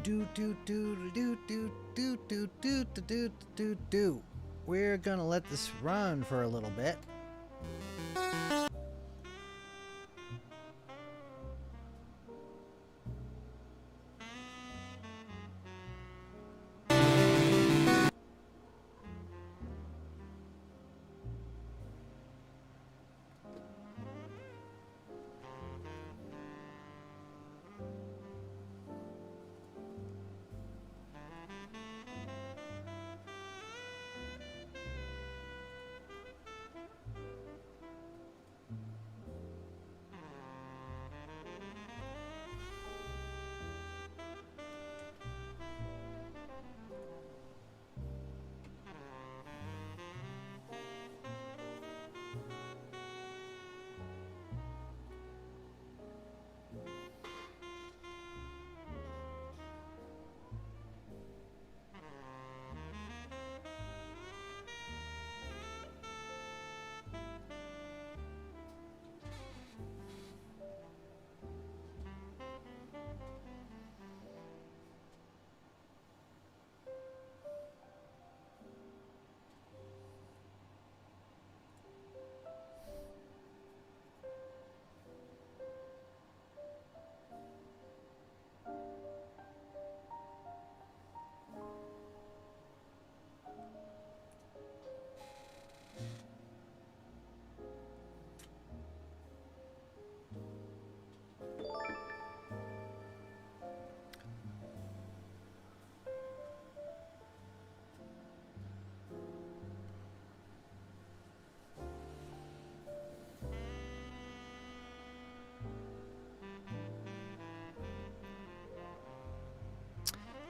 Do do do do do do do do do do do do. We're gonna let this run for a little bit.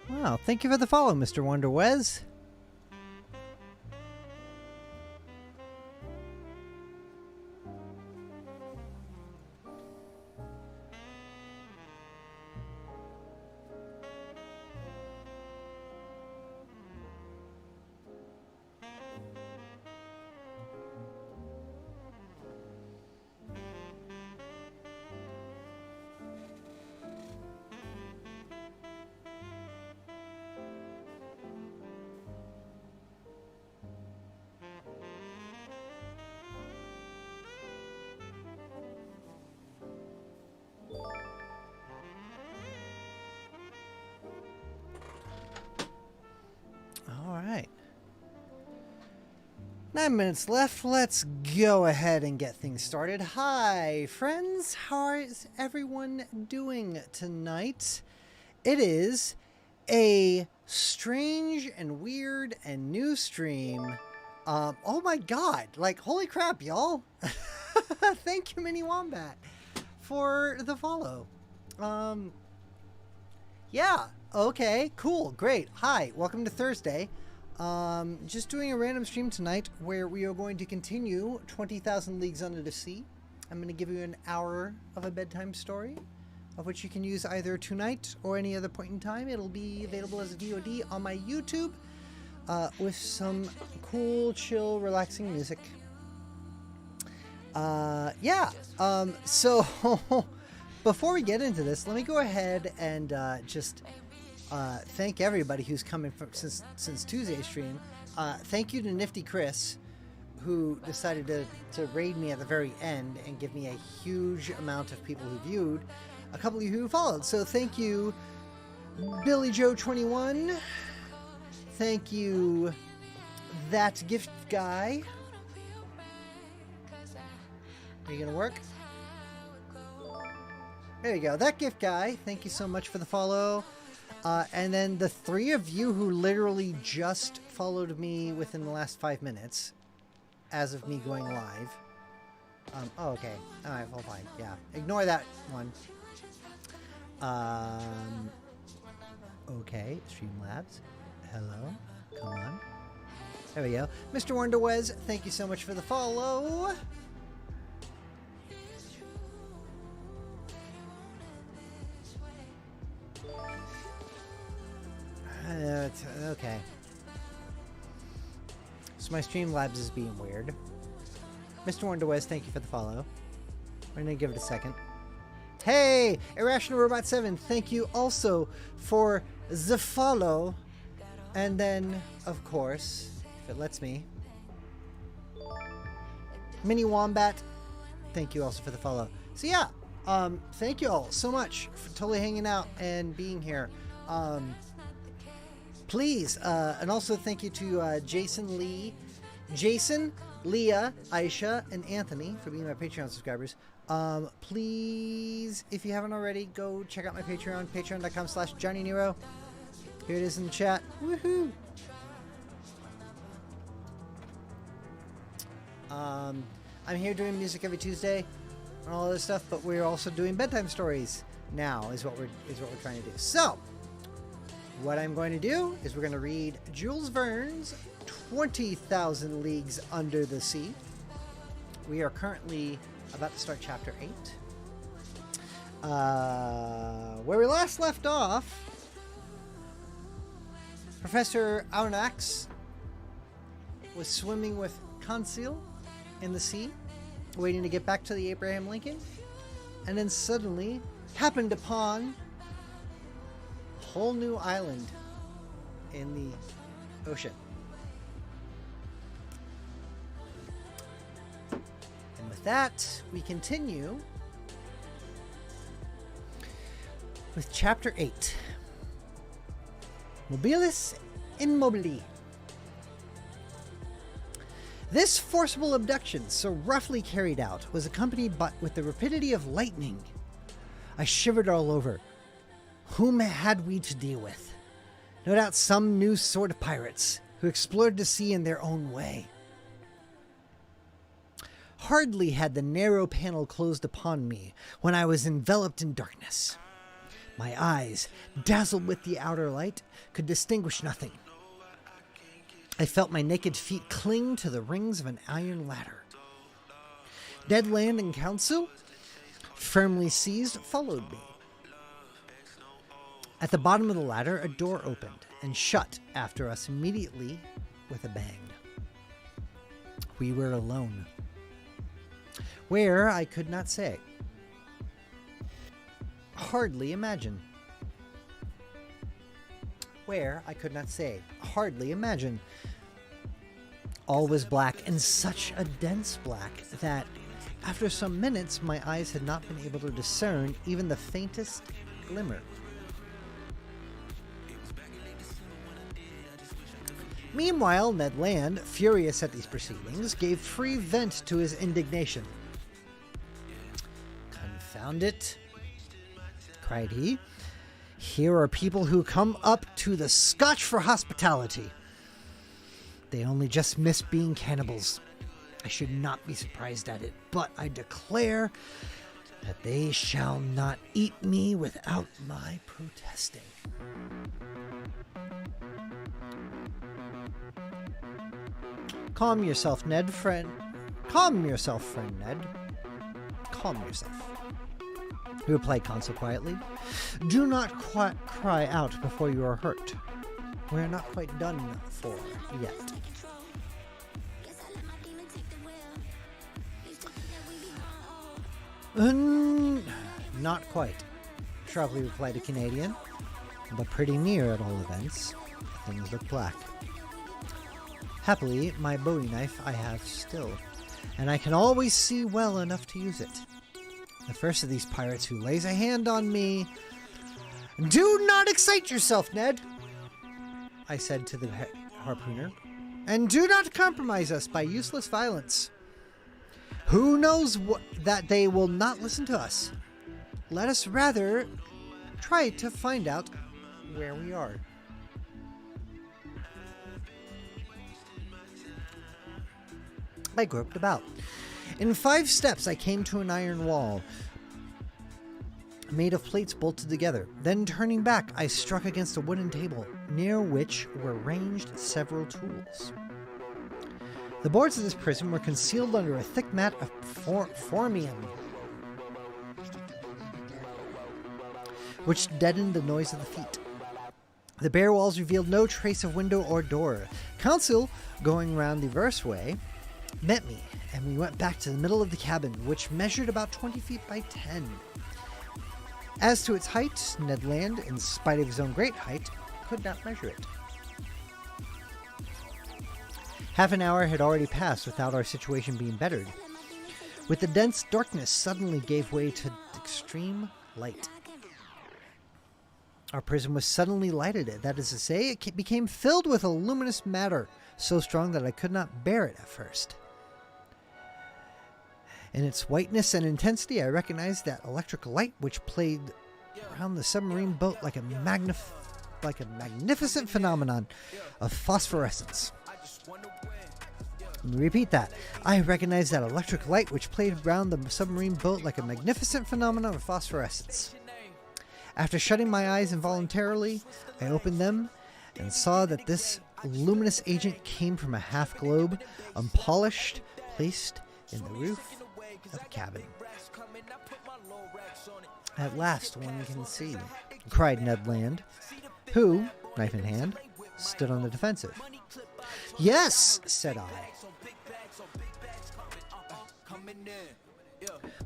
Wow, thank you for the follow, Mr. Wonderwez. All right. 9 minutes left. Let's go ahead and get things started. Hi, friends. How is everyone doing tonight? It is a strange and weird and new stream. Oh my god. Like, holy crap, y'all. Thank you, Mini Wombat, for the follow. Yeah. Okay, cool, great. Hi, welcome to Thursday. Just doing a random stream tonight where we are going to continue 20,000 Leagues Under the Sea. I'm going to give you an hour of a bedtime story, of which you can use either tonight or any other point in time. It'll be available as a VOD on my YouTube with some cool, chill, relaxing music. So before we get into this, let me go ahead and just thank everybody who's coming from since Tuesday's stream. Thank you to Nifty Chris, who decided to raid me at the very end and give me a huge amount of people who viewed, a couple of you who followed. So thank you, Billy Joe 21. Thank you, That Gift Guy. Are you gonna work? There you go. That Gift Guy. Thank you so much for the follow. And then the three of you who literally just followed me within the last 5 minutes, as of me going live. Oh, okay. All right, well, fine. Yeah, ignore that one. Okay, Streamlabs. Hello. Come on. There we go. Mr. Wonderwez, thank you so much for the follow. Okay. So my Streamlabs is being weird. Mr. Wonderwez, thank you for the follow. We're gonna give it a second. Hey, Irrational Robot 7, thank you also for the follow. And then, of course, if it lets me, Mini Wombat, thank you also for the follow. So yeah, thank you all so much for totally hanging out and being here. Please, and also thank you to Jason, Leah, Aisha, and Anthony for being my Patreon subscribers. Please, if you haven't already, go check out my Patreon, patreon.com/JohnnyNero. Here it is in the chat. Woohoo! I'm here doing music every Tuesday and all this stuff, but we're also doing bedtime stories now is what we're trying to do. So, what I'm going to do is we're going to read Jules Verne's 20,000 Leagues Under the Sea. We are currently about to start chapter 8. Where we last left off, Professor Aronnax was swimming with Conceal in the sea, waiting to get back to the Abraham Lincoln, and then suddenly happened upon a whole new island in the ocean. And with that, we continue with chapter 8, Mobilis Immobili. This forcible abduction, so roughly carried out, was accompanied with the rapidity of lightning. I shivered all over. Whom had we to deal with? No doubt some new sort of pirates who explored the sea in their own way. Hardly had the narrow panel closed upon me when I was enveloped in darkness. My eyes, dazzled with the outer light, could distinguish nothing. I felt my naked feet cling to the rings of an iron ladder. Ned Land and Council, firmly seized, followed me. At the bottom of the ladder, a door opened and shut after us immediately with a bang. We were alone. Where, I could not say. Hardly imagine. Where, I could not say. Hardly imagine. All was black, and such a dense black that, after some minutes, my eyes had not been able to discern even the faintest glimmer. Meanwhile, Ned Land, furious at these proceedings, gave free vent to his indignation. "Confound it," cried he. "Here are people who come up to the Scotch for hospitality. They only just miss being cannibals. I should not be surprised at it, but I declare that they shall not eat me without my protesting." Calm yourself, Ned, friend. Calm yourself, friend Ned. Calm yourself, replied Consul quietly. Do not cry out before you are hurt. We are not quite done for yet. Not quite, sharply replied a Canadian, but pretty near at all events. Things look black. Happily, my bowie knife I have still, and I can always see well enough to use it. The first of these pirates who lays a hand on me... Do not excite yourself, Ned, I said to the harpooner, and do not compromise us by useless violence. Who knows that they will not listen to us? Let us rather try to find out where we are. I groped about. In 5 steps, I came to an iron wall made of plates bolted together. Then, turning back, I struck against a wooden table, near which were ranged several tools. The boards of this prison were concealed under a thick mat of formium, which deadened the noise of the feet. The bare walls revealed no trace of window or door. Council, going round the reverse way, met me, and we went back to the middle of the cabin, which measured about 20 feet by 10. As to its height, Ned Land, in spite of his own great height, could not measure it. Half an hour had already passed without our situation being bettered, with the dense darkness suddenly gave way to extreme light. Our prison was suddenly lighted. That is to say, it became filled with a luminous matter, so strong that I could not bear it at first. In its whiteness and intensity, I recognized that electric light which played around the submarine boat like a magnificent phenomenon of phosphorescence. Let me repeat that. I recognized that electric light which played around the submarine boat like a magnificent phenomenon of phosphorescence. After shutting my eyes involuntarily, I opened them and saw that this luminous agent came from a half globe, unpolished, placed in the roof of a cabin. At last one can see, cried Ned Land, who, knife in hand, stood on the defensive. Yes, said I.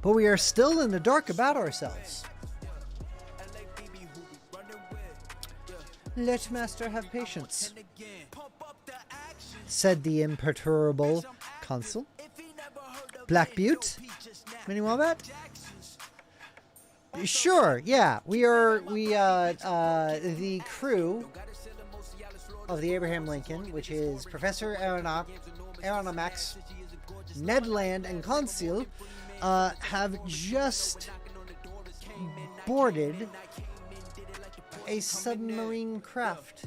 But we are still in the dark about ourselves. Let master have patience, said the imperturbable consul. Black Butte? Anyone want that? Sure, yeah. We the crew of the Abraham Lincoln, which is Professor Aronnax, Ned Land, and Consul, have just boarded a submarine craft,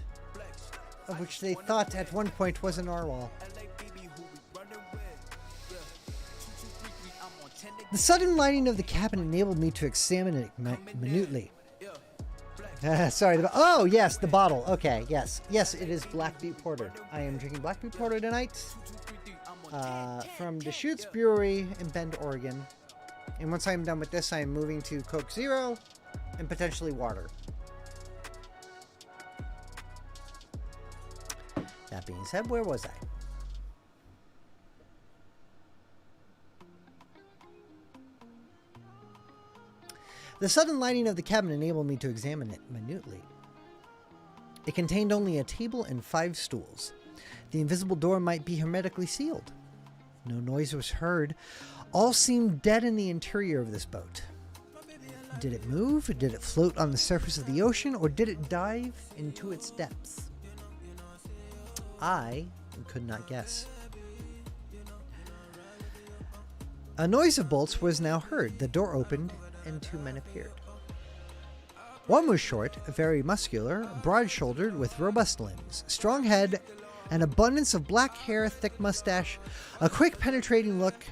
of which they thought at one point was a narwhal. The sudden lighting of the cabin enabled me to examine it minutely. Sorry. Oh, yes, the bottle. Okay, yes. Yes, it is Black Butte Porter. I am drinking Black Butte Porter tonight from Deschutes Brewery in Bend, Oregon. And once I'm done with this, I am moving to Coke Zero and potentially water. That being said, where was I? The sudden lighting of the cabin enabled me to examine it minutely. It contained only a table and 5 stools. The invisible door might be hermetically sealed. No noise was heard. All seemed dead in the interior of this boat. Did it move? Did it float on the surface of the ocean? Or did it dive into its depths? I could not guess. A noise of bolts was now heard. The door opened and 2 men appeared. One was short, very muscular, broad-shouldered, with robust limbs, strong head, an abundance of black hair, thick mustache, a quick penetrating look,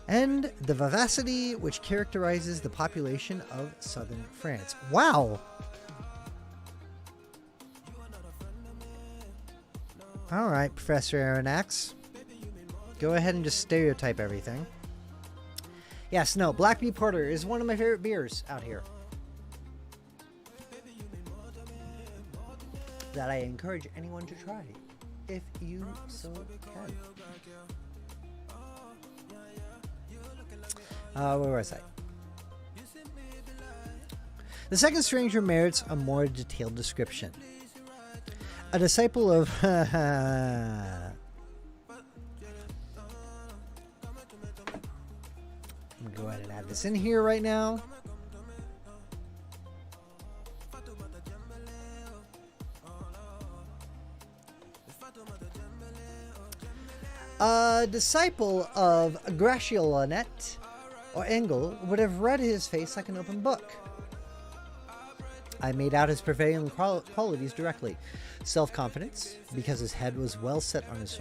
and the vivacity which characterizes the population of southern France. Wow! Alright, Professor Aronnax. Go ahead and just stereotype everything. Yes, no, Black Butte Porter is one of my favorite beers out here that I encourage anyone to try, if you so can. Where was I? The second stranger merits a more detailed description. A disciple of... I'm going to go ahead and add this in here right now. A disciple of Gratiolanet or Engel would have read his face like an open book. I made out his prevailing qualities directly. Self-confidence, because his head was well set on his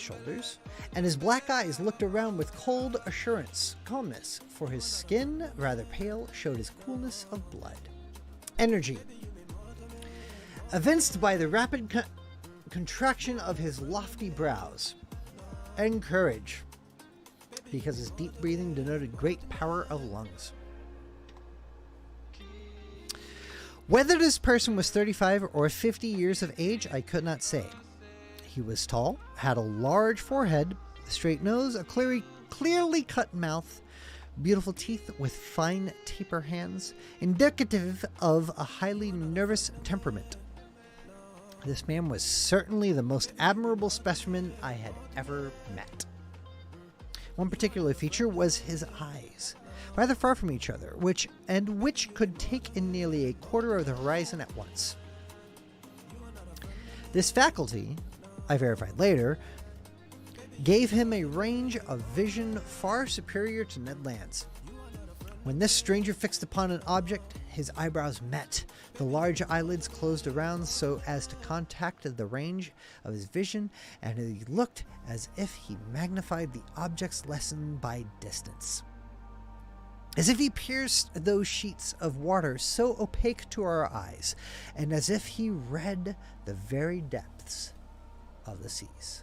shoulders, and his black eyes looked around with cold assurance. Calmness, for his skin, rather pale, showed his coolness of blood. Energy, evinced by the rapid contraction of his lofty brows. And courage, because his deep breathing denoted great power of lungs. Whether this person was 35 or 50 years of age, I could not say. He was tall, had a large forehead, a straight nose, a clearly cut mouth, beautiful teeth with fine taper hands, indicative of a highly nervous temperament. This man was certainly the most admirable specimen I had ever met. One particular feature was his eyes, rather far from each other, which could take in nearly a quarter of the horizon at once. This faculty, I verified later, gave him a range of vision far superior to Ned Land's. When this stranger fixed upon an object, his eyebrows met, the large eyelids closed around so as to contact the range of his vision, and he looked as if he magnified the object's lesson by distance. As if he pierced those sheets of water so opaque to our eyes, and as if he read the very depths of the seas.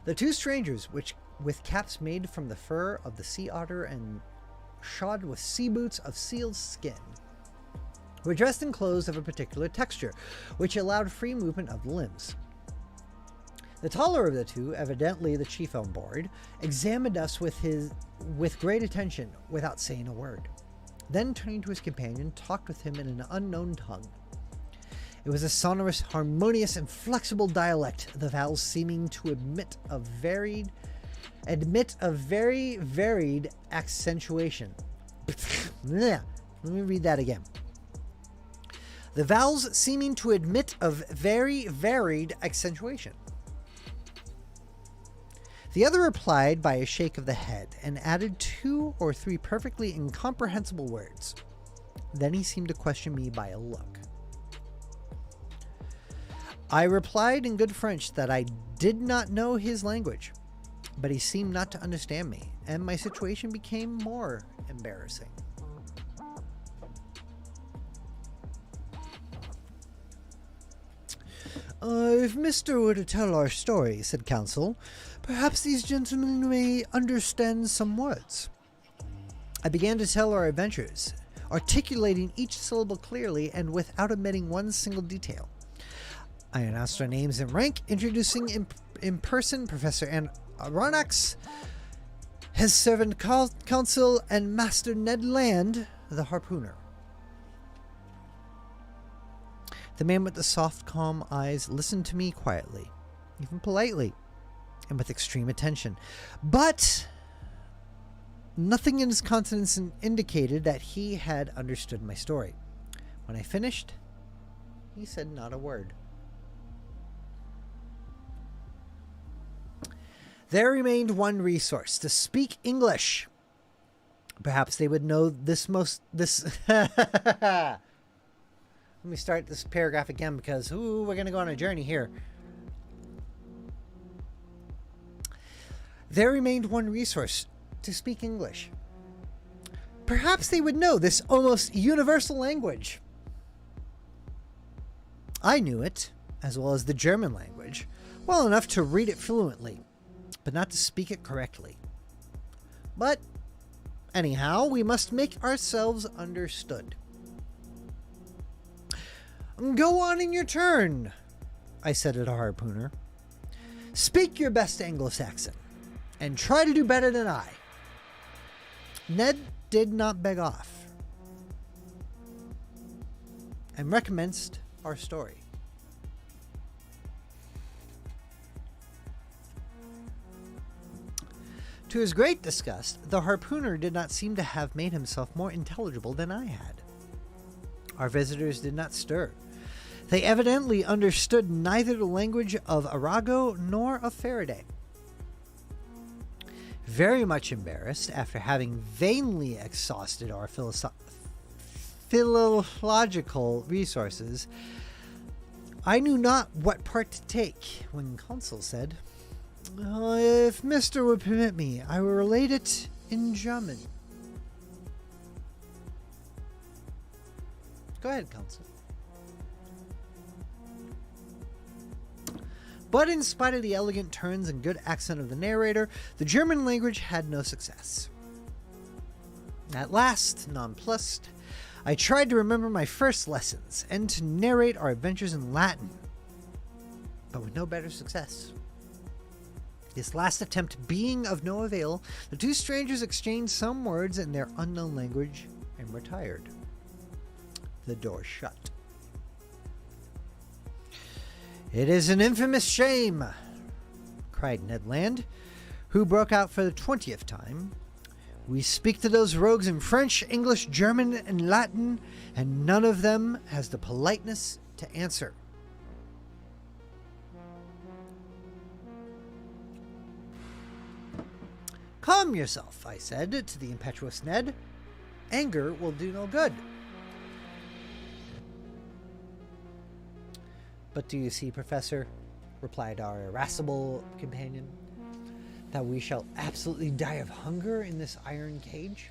The two strangers, with caps made from the fur of the sea otter and shod with sea boots of seal's skin, were dressed in clothes of a particular texture, which allowed free movement of the limbs. The taller of the two, evidently the chief on board, examined us with great attention without saying a word. Then, turning to his companion, talked with him in an unknown tongue. It was a sonorous, harmonious, and flexible dialect, the vowels seeming to admit of very varied accentuation. Let me read that again. The vowels seeming to admit of very varied accentuation. The other replied by a shake of the head and added 2 or 3 perfectly incomprehensible words. Then he seemed to question me by a look. I replied in good French that I did not know his language, but he seemed not to understand me, and my situation became more embarrassing. If Mr. were to tell our story, said Counsel, perhaps these gentlemen may understand some words. I began to tell our adventures, articulating each syllable clearly and without omitting one single detail. I announced our names and rank, introducing in person Professor Aronnax, his servant Counsel, and Master Ned Land, the harpooner. The man with the soft, calm eyes listened to me quietly, even politely, and with extreme attention. But nothing in his countenance indicated that he had understood my story. When I finished, he said not a word. There remained one resource: to speak English. Perhaps they would know this. Let me start this paragraph again because we're going to go on a journey here. There remained one resource: to speak English. Perhaps they would know this almost universal language. I knew it, as well as the German language, well enough to read it fluently, but not to speak it correctly. But anyhow, we must make ourselves understood. Go on in your turn, I said to the harpooner. Speak your best Anglo-Saxon, and try to do better than I. Ned did not beg off, and recommenced our story. To his great disgust, the harpooner did not seem to have made himself more intelligible than I had. Our visitors did not stir. They evidently understood neither the language of Arago nor of Faraday. Very much embarrassed, after having vainly exhausted our philological resources, I knew not what part to take when Counsel said, if Mr. would permit me, I will relate it in German. Go ahead, Counsel. But in spite of the elegant turns and good accent of the narrator, the German language had no success. At last, nonplussed, I tried to remember my first lessons and to narrate our adventures in Latin, but with no better success. This last attempt being of no avail, the two strangers exchanged some words in their unknown language and retired. The door shut. "It is an infamous shame," cried Ned Land, who broke out for the 20th time. "We speak to those rogues in French, English, German, and Latin, and none of them has the politeness to answer." "Calm yourself," I said to the impetuous Ned. "Anger will do no good." "But do you see, Professor," replied our irascible companion, "that we shall absolutely die of hunger in this iron cage?"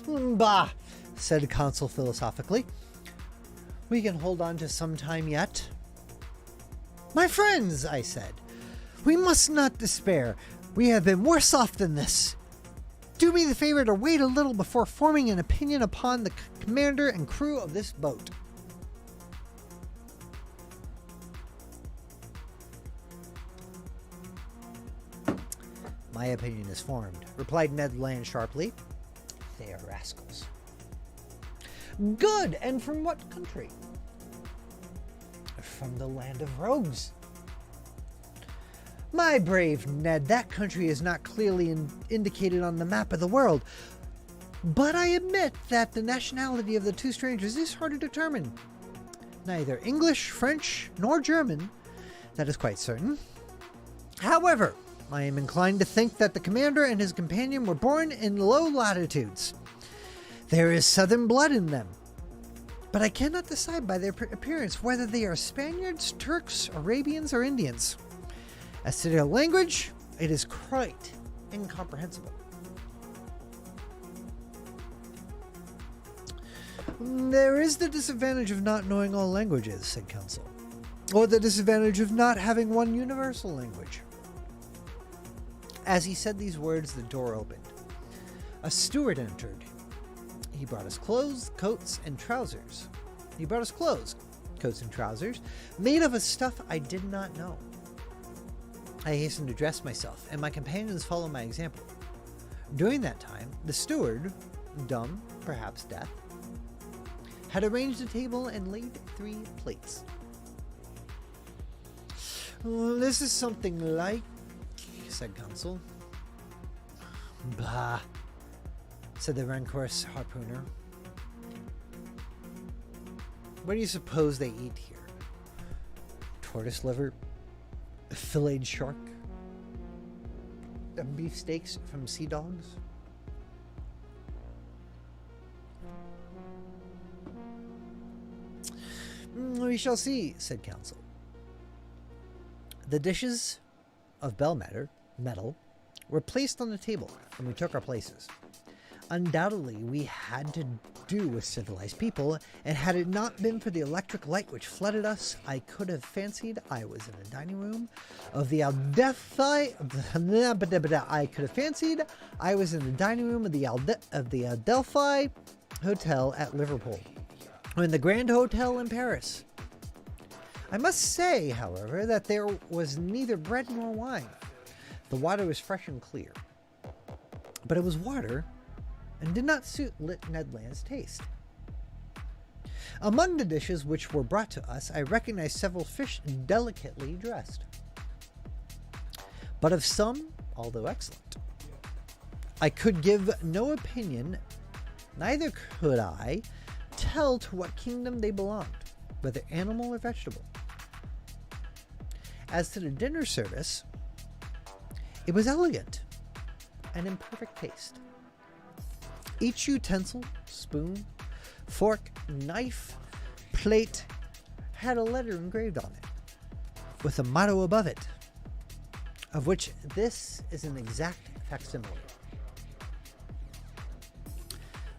"Bah," said the consul philosophically. "We can hold on to some time yet." "My friends," I said, "we must not despair. We have been worse off than this. Do me the favor to wait a little before forming an opinion upon the commander and crew of this boat." "My opinion is formed," replied Ned Land sharply. "They are rascals." "Good! And from what country?" "From the land of rogues." "My brave Ned, that country is not clearly indicated on the map of the world. But I admit that the nationality of the two strangers is hard to determine. Neither English, French, nor German, that is quite certain. However, I am inclined to think that the commander and his companion were born in low latitudes. There is southern blood in them. But I cannot decide by their appearance whether they are Spaniards, Turks, Arabians, or Indians. As to their language, it is quite incomprehensible." "There is the disadvantage of not knowing all languages," said Counsel. "Or the disadvantage of not having one universal language." As he said these words, the door opened. A steward entered. He brought us coats, and trousers, made of a stuff I did not know. I hastened to dress myself, and my companions followed my example. During that time, the steward, dumb, perhaps deaf, had arranged a table and laid 3 plates. "This is something like," said Consul. "Bah," said the rancorous harpooner. "What do you suppose they eat here? Tortoise liver? Filleted shark? Beefsteaks from sea dogs?" "We shall see," said Counsel. The dishes of bell metal were placed on the table, and we took our places. Undoubtedly, we had to do with civilized people, and had it not been for the electric light which flooded us, I could have fancied I was in the dining room of the Adelphi. I could have fancied I was in the dining room of the Adelphi Hotel at Liverpool, or in the Grand Hotel in Paris. I must say, however, that there was neither bread nor wine. The water was fresh and clear, but it was water and did not suit Ned Land's taste. Among the dishes which were brought to us, I recognized several fish delicately dressed, but of some, although excellent, I could give no opinion, neither could I tell to what kingdom they belonged, whether animal or vegetable. As to the dinner service, it was elegant and in perfect taste. Each utensil, spoon, fork, knife, plate had a letter engraved on it, with a motto above it, of which this is an exact facsimile: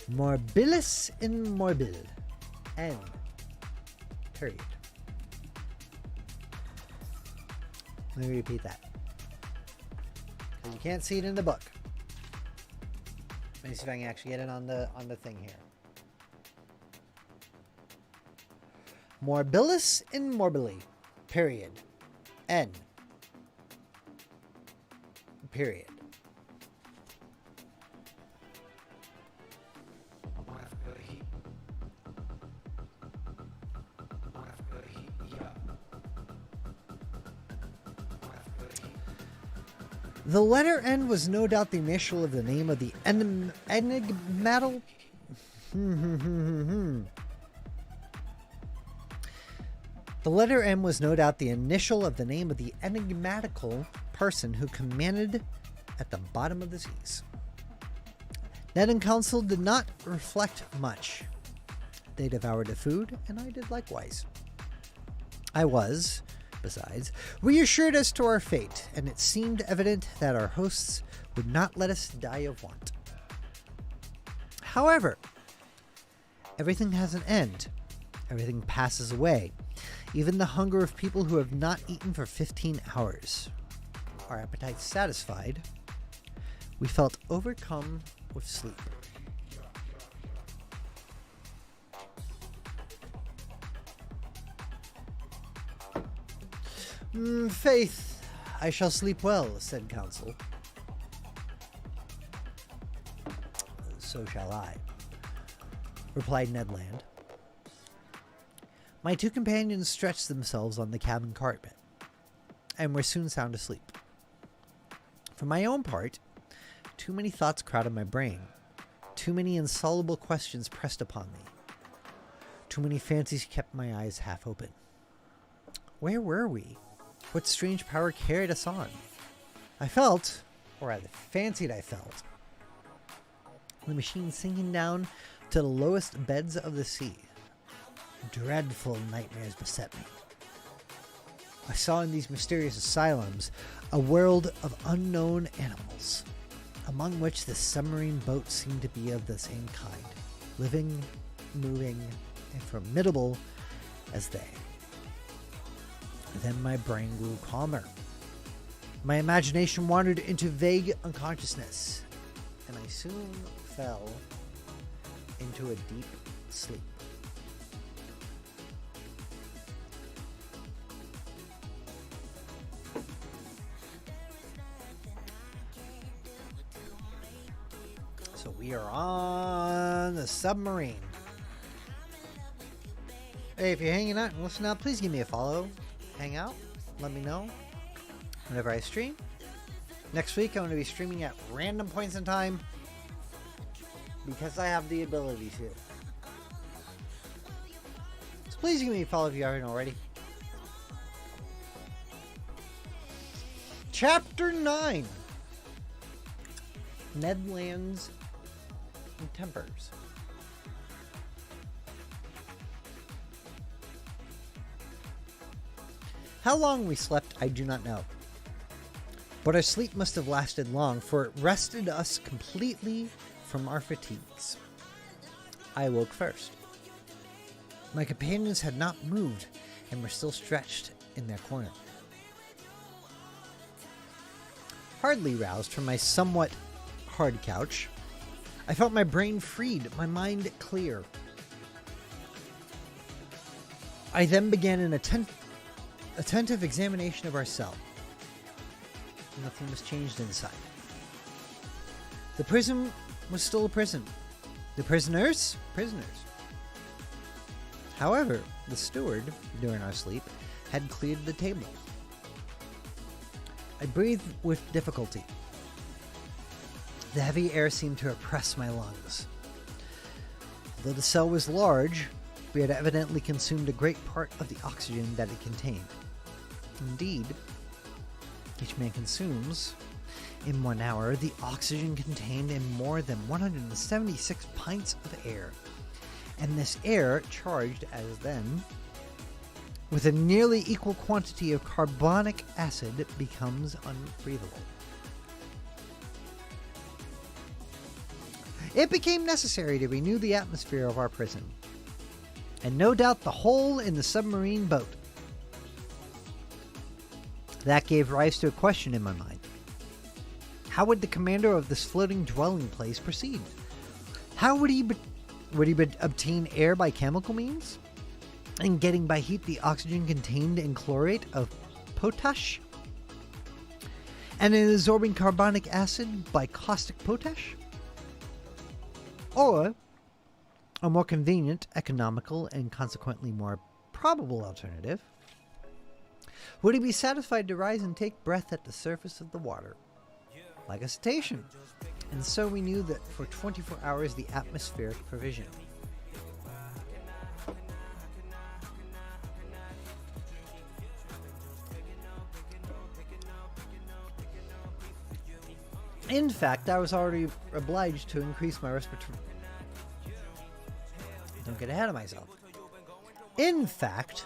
Morbilis in morbile, end. Period. Let me repeat that, because you can't see it in the book. Let me see if I can actually get it on the thing here. Morbilis in morbili, period. N. Period. The letter N was no doubt the initial of the name of the enigmatical. The letter M was no doubt the initial of the name of the enigmatical person who commanded at the bottom of the seas. Ned and Council did not reflect much. They devoured the food, and I did likewise. I was, besides, reassured as to our fate, and it seemed evident that our hosts would not let us die of want. However, everything has an end. Everything passes away. Even the hunger of people who have not eaten for 15 hours. Our appetites satisfied, we felt overcome with sleep. Faith, I shall sleep well, said Council. So shall I, replied Ned Land. My two companions stretched themselves on the cabin carpet, and were soon sound asleep. For my own part, too many thoughts crowded my brain, too many insoluble questions pressed upon me, too many fancies kept my eyes half open. Where were we? What strange power carried us on? I felt, or rather fancied I felt, the machine sinking down to the lowest beds of the sea. Dreadful nightmares beset me. I saw in these mysterious asylums a world of unknown animals, among which the submarine boat seemed to be of the same kind, living, moving, and formidable as they. Then my brain grew calmer. My imagination wandered into vague unconsciousness, and I soon fell into a deep sleep. So we are on the submarine. Hey, if you're hanging out and listening out, please give me a follow. Hang out. Let me know whenever I stream. Next week, I'm going to be streaming at random points in time because I have the ability to. So please give me a follow if you haven't already. Chapter 9. Ned Land's Tempers. How long we slept, I do not know. But our sleep must have lasted long, for it rested us completely from our fatigues. I awoke first. My companions had not moved and were still stretched in their corner. Hardly roused from my somewhat hard couch, I felt my brain freed, my mind clear. I then began an attentive examination of our cell. Nothing was changed inside. The prison was still a prison. The prisoners? Prisoners. However, the steward, during our sleep, had cleared the table. I breathed with difficulty. The heavy air seemed to oppress my lungs. Although the cell was large, we had evidently consumed a great part of the oxygen that it contained. Indeed, each man consumes, in 1 hour, the oxygen contained in more than 176 pints of air. And this air, charged as then, with a nearly equal quantity of carbonic acid, becomes unbreathable. It became necessary to renew the atmosphere of our prison, and no doubt the hole in the submarine boat. That gave rise to a question in my mind. How would the commander of this floating dwelling place proceed? How would he obtain air by chemical means? And getting by heat the oxygen contained in chlorate of potash, and an absorbing carbonic acid by caustic potash? Or a more convenient, economical, and consequently more probable alternative, would he be satisfied to rise and take breath at the surface of the water, like a cetacean? And so we knew that for 24 hours the atmospheric provision. In fact, I was already obliged to increase my respiratory... Don't get ahead of myself. In fact,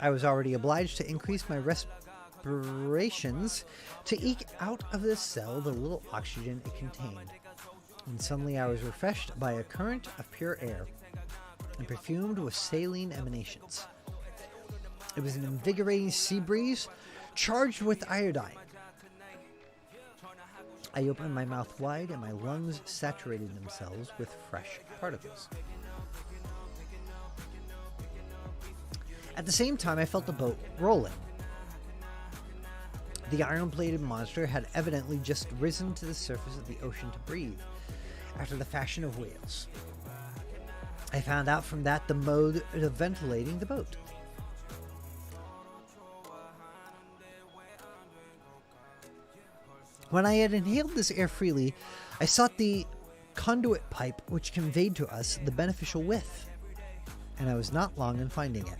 I was already obliged to increase my respirations to eke out of the cell the little oxygen it contained. And suddenly I was refreshed by a current of pure air and perfumed with saline emanations. It was an invigorating sea breeze charged with iodine. I opened my mouth wide and my lungs saturated themselves with fresh particles. At the same time, I felt the boat rolling. The iron-plated monster had evidently just risen to the surface of the ocean to breathe, after the fashion of whales. I found out from that the mode of ventilating the boat. When I had inhaled this air freely, I sought the conduit pipe which conveyed to us the beneficial whiff, and I was not long in finding it.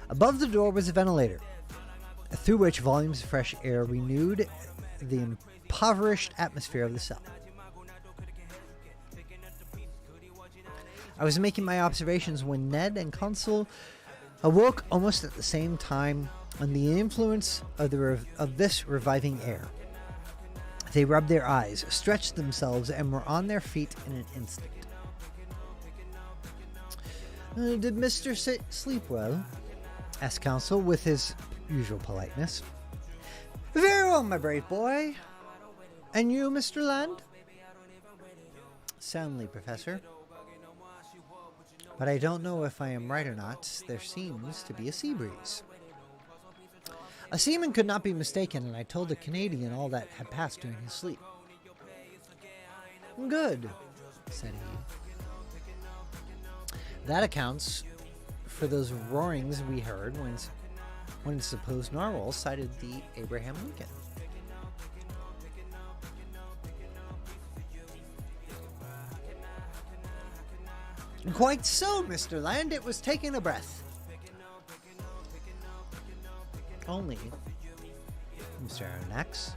Above the door was a ventilator, through which volumes of fresh air renewed the impoverished atmosphere of the cell. I was making my observations when Ned and Consul awoke almost at the same time under the influence of this reviving air. They rubbed their eyes, stretched themselves, and were on their feet in an instant. Did Mr. sleep well? Asked Consul with his usual politeness. Very well, my brave boy. And you, Mr. Land? Soundly, Professor. But I don't know if I am right or not. There seems to be a sea breeze. A seaman could not be mistaken, and I told the Canadian all that had passed during his sleep. Good, said he. That accounts for those roarings we heard when supposed narwhals sighted the Abraham Lincoln. Quite so, Mr. Land. It was taking a breath. Only, Mr. Aronnax,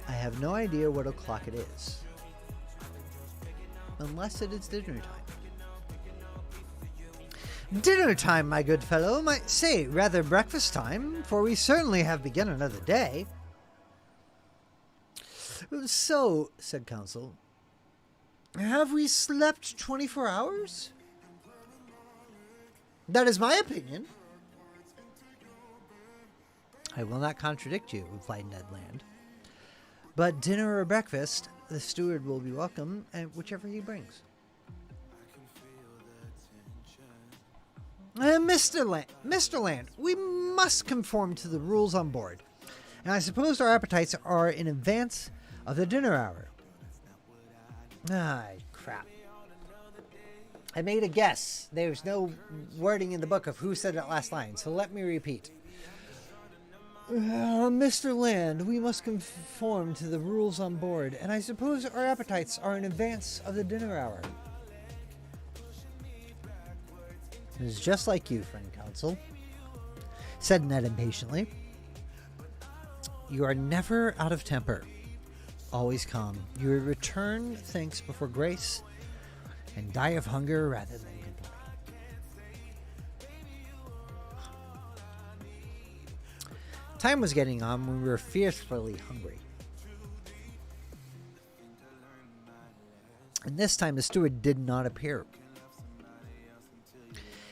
I have no idea what o'clock it is. Unless it is dinner time. Dinner time, my good fellow. Might say, rather breakfast time, for we certainly have begun another day. So, said Consul, have we slept 24 hours? That is my opinion. I will not contradict you, replied Ned Land. But dinner or breakfast, the steward will be welcome, and whichever he brings. Mr. Land, we must conform to the rules on board, and I suppose our appetites are in advance of the dinner hour. Ah, crap. I made a guess. There's no wording in the book of who said that last line, so let me repeat. Mr. Land, we must conform to the rules on board, and I suppose our appetites are in advance of the dinner hour. It is just like you, friend Consul, said Ned impatiently. You are never out of temper, always calm. You return thanks before grace, and die of hunger rather than complain. Time was getting on when we were fiercely hungry. And this time the steward did not appear.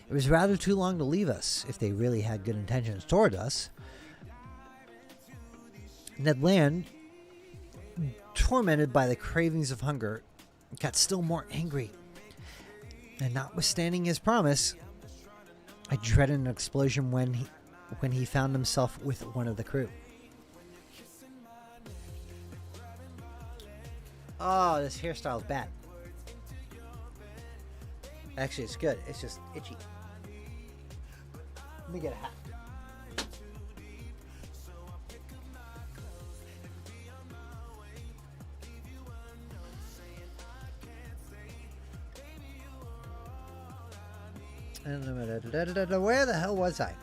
It was rather too long to leave us, if they really had good intentions toward us. Ned Land, tormented by the cravings of hunger, got still more angry. And notwithstanding his promise, I dreaded an explosion when when he found himself with one of the crew. Oh, this hairstyle's bad. Actually, it's good. It's just itchy. Let me get a hat. Where the hell was I?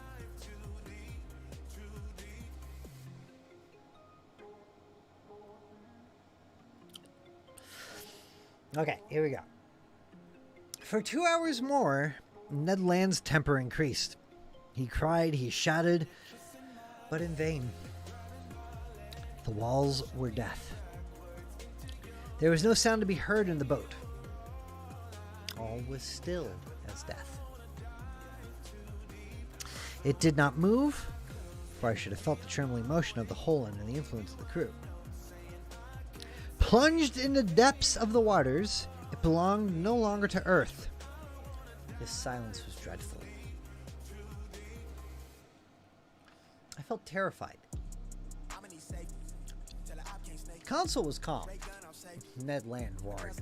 Okay, here we go. For 2 hours more, Ned Land's temper increased. He cried, he shouted, but in vain. The walls were deaf. There was no sound to be heard in the boat. All was still as death. It did not move, for I should have felt the trembling motion of the hull under the influence of the crew. Plunged in the depths of the waters, it belonged no longer to earth. This silence was dreadful. I felt terrified. Consul was calm. Ned Land roared.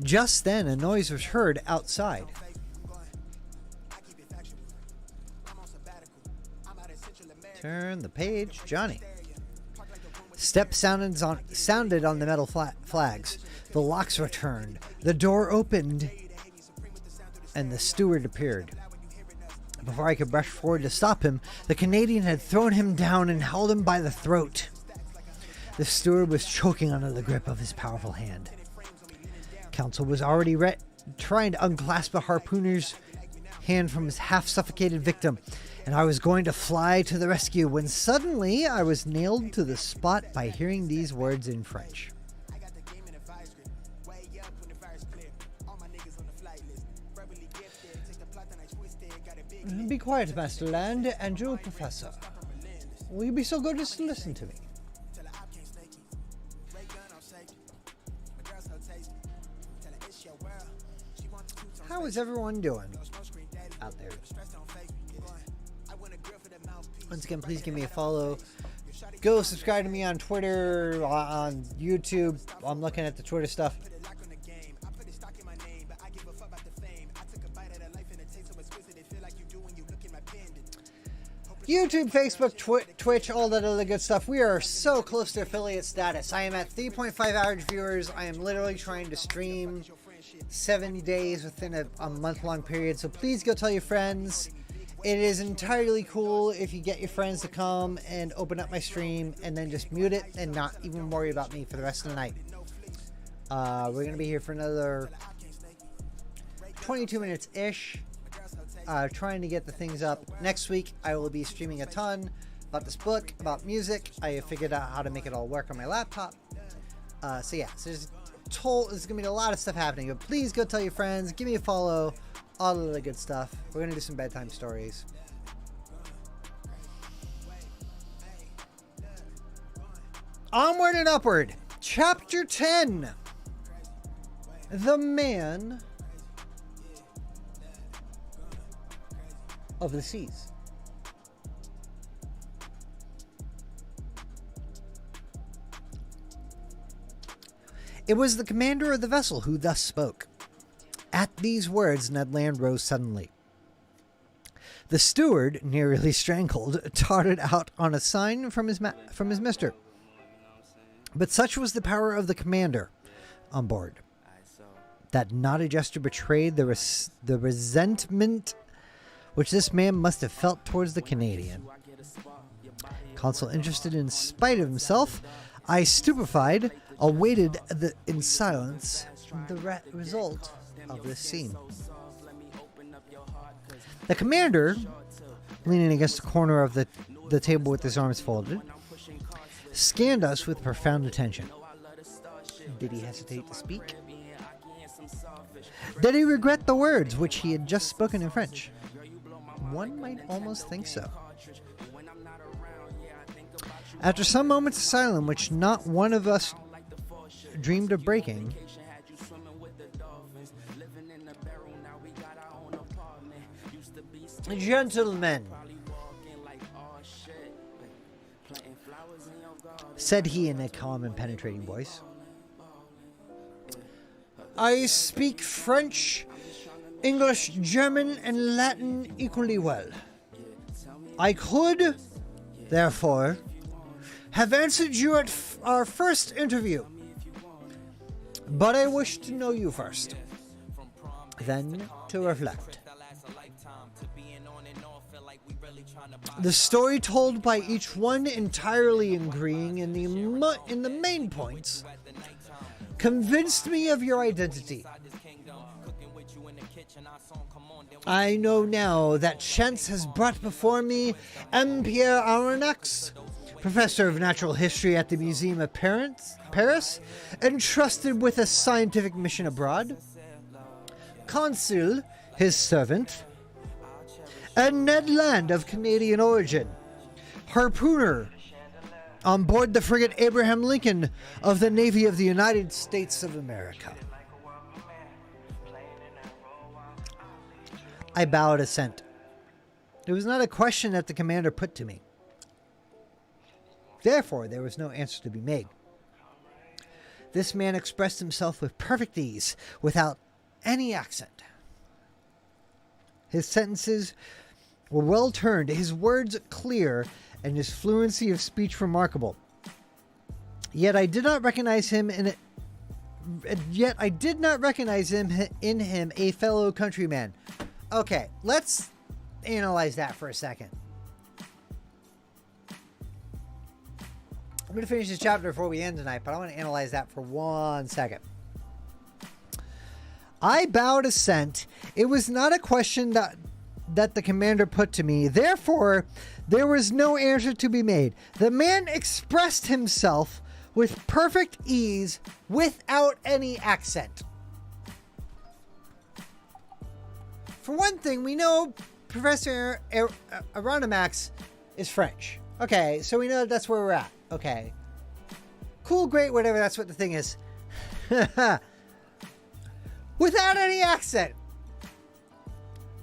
Just then, a noise was heard outside. Turn the page, Johnny. Steps sounded on the metal flags. The locks returned. The door opened, and the steward appeared. Before I could rush forward to stop him, the Canadian had thrown him down and held him by the throat. The steward was choking under the grip of his powerful hand. Counsel was already trying to unclasp a harpooner's hand from his half-suffocated victim, and I was going to fly to the rescue when suddenly I was nailed to the spot by hearing these words in French. Be quiet, Master Land, and you, Professor. Will you be so good as to listen to me? How is everyone doing out there? Once again, please give me a follow. Go subscribe to me on Twitter, on YouTube. I'm looking at the Twitter stuff. YouTube, Facebook, Twitch, all that other good stuff. We are so close to affiliate status. I am at 3.5 average viewers. I am literally trying to stream 7 days within a month-long period. So please go tell your friends. It is entirely cool if you get your friends to come and open up my stream and then just mute it and not even worry about me for the rest of the night. We're going to be here for another 22 minutes-ish. Trying to get the things up. Next week, I will be streaming a ton about this book, about music. I have figured out how to make it all work on my laptop. So there's going to be a lot of stuff happening. But please go tell your friends. Give me a follow. All of the good stuff. We're going to do some bedtime stories. Onward and Upward. Chapter 10. The Man of the Seas. It was the commander of the vessel who thus spoke. At these words, Ned Land rose suddenly. The steward, nearly strangled, darted out on a sign from his mister. But such was the power of the commander on board that not a gesture betrayed the resentment which this man must have felt towards the Canadian. Consul interested in spite of himself, I, stupefied, awaited in silence the result of this scene. The commander, leaning against the corner of the table with his arms folded, scanned us with profound attention. Did he hesitate to speak? Did he regret the words which he had just spoken in French? One might almost think so. After some moments of silence, which not one of us dreamed of breaking, Gentlemen, said he in a calm and penetrating voice, I speak French, English, German, and Latin equally well. I could, therefore, have answered you at our first interview, but I wish to know you first, then to reflect. The story told by each one entirely agreeing in the main points convinced me of your identity. I know now that chance has brought before me M. Pierre Aronnax, professor of natural history at the Museum of Paris, entrusted with a scientific mission abroad, Consul, his servant, and Ned Land of Canadian origin, harpooner on board the frigate Abraham Lincoln of the Navy of the United States of America. I bowed assent. It was not a question that the commander put to me. Therefore, there was no answer to be made. This man expressed himself with perfect ease, without any accent. His sentences were well turned, his words clear, and his fluency of speech remarkable. Yet I did not recognize him in him a fellow countryman. Okay, let's analyze that for a second. I'm going to finish this chapter before we end tonight, but I want to analyze that for 1 second. I bowed assent. It was not a question that the commander put to me. Therefore, there was no answer to be made. The man expressed himself with perfect ease, without any accent. For one thing, we know Professor Aronnax is French. Okay, so we know that's where we're at. Okay. Cool, great, whatever, that's what the thing is. Without any accent.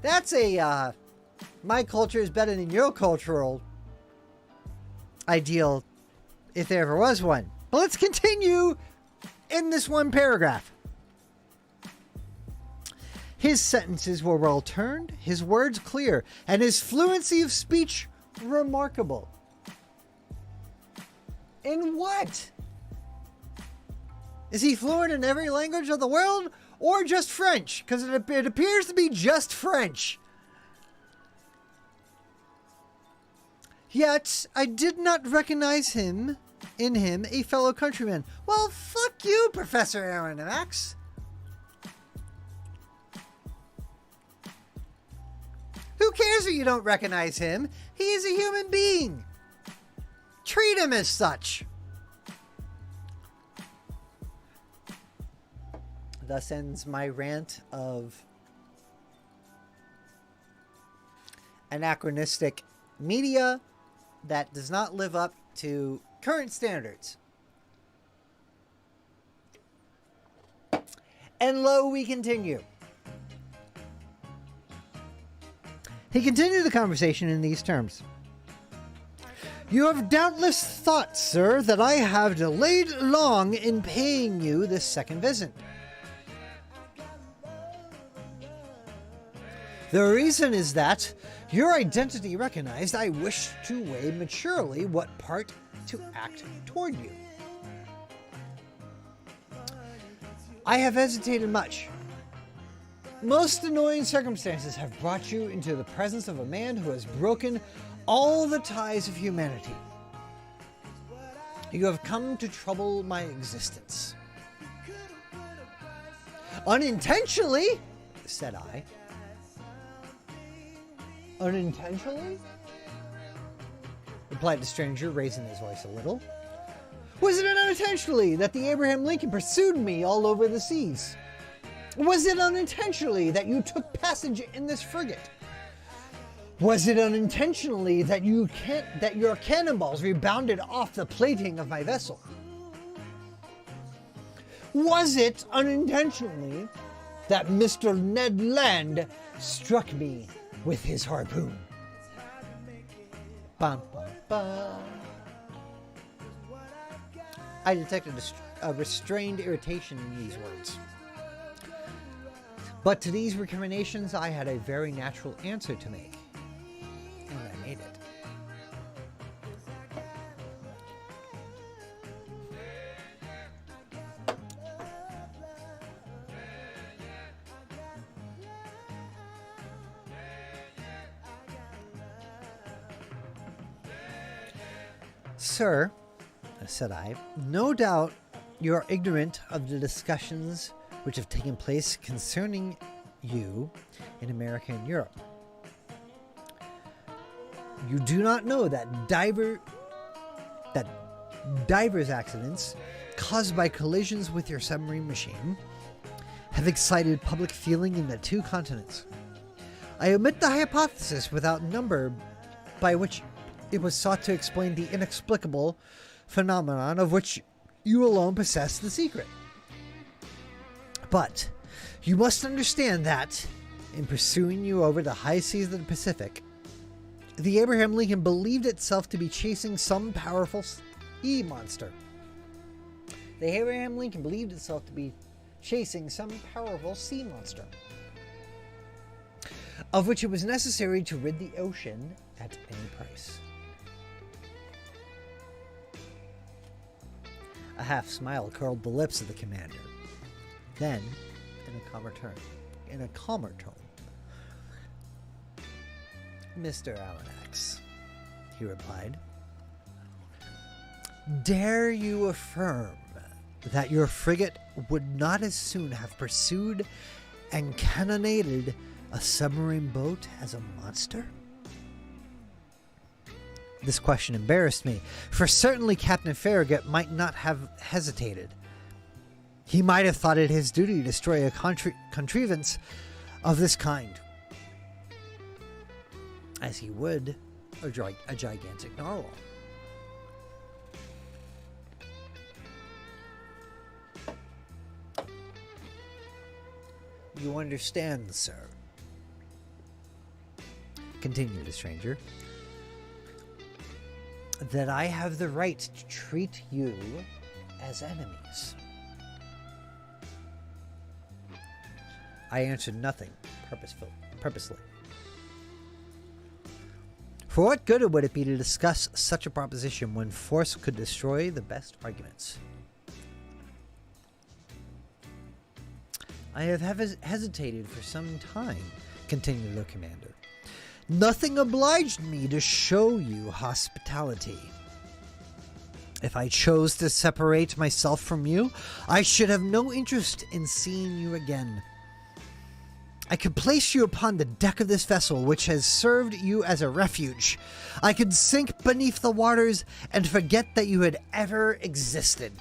That's a, my culture is better than your cultural ideal, if there ever was one. But let's continue in this one paragraph. His sentences were well turned, his words clear, and his fluency of speech remarkable. In what? Is he fluent in every language of the world, or just French? Because it appears to be just French. Yet, I did not recognize in him a fellow countryman. Well, fuck you, Professor Aronnax. Who cares if you don't recognize him? He is a human being. Treat him as such. Thus ends my rant of anachronistic media that does not live up to current standards. And lo, we continue. He continued the conversation in these terms. You have doubtless thought, sir, that I have delayed long in paying you this second visit. The reason is that, your identity recognized, I wish to weigh maturely what part to act toward you. I have hesitated much. Most annoying circumstances have brought you into the presence of a man who has broken all the ties of humanity. You have come to trouble my existence. Unintentionally, said I. Unintentionally? Replied the stranger, raising his voice a little. Was it unintentionally that the Abraham Lincoln pursued me all over the seas? Was it unintentionally that you took passage in this frigate? Was it unintentionally that your cannonballs rebounded off the plating of my vessel? Was it unintentionally that Mr. Ned Land struck me with his harpoon. Bum, bum, bum. I detected a restrained irritation in these words. But to these recriminations, I had a very natural answer to make. And I made it. Sir, said I, no doubt you are ignorant of the discussions which have taken place concerning you in America and Europe. You do not know that divers accidents caused by collisions with your submarine machine have excited public feeling in the two continents. I omit the hypothesis without number by which it was sought to explain the inexplicable phenomenon of which you alone possess the secret. But you must understand that, in pursuing you over the high seas of the Pacific, the Abraham Lincoln believed itself to be chasing some powerful sea monster. The Abraham Lincoln believed itself to be chasing some powerful sea monster, of which it was necessary to rid the ocean at any price. A half smile curled the lips of the commander. Then, in a calmer tone, Mr. Alanax, he replied, dare you affirm that your frigate would not as soon have pursued and cannonaded a submarine boat as a monster? This question embarrassed me, for certainly Captain Farragut might not have hesitated. He might have thought it his duty to destroy a contrivance of this kind, as he would a gigantic narwhal. You understand, sir, continued the stranger, that I have the right to treat you as enemies. I answered nothing purposely. For what good would it be to discuss such a proposition when force could destroy the best arguments? I have hesitated for some time, continued the commander. Nothing obliged me to show you hospitality. If I chose to separate myself from you, I should have no interest in seeing you again. I could place you upon the deck of this vessel, which has served you as a refuge. I could sink beneath the waters and forget that you had ever existed.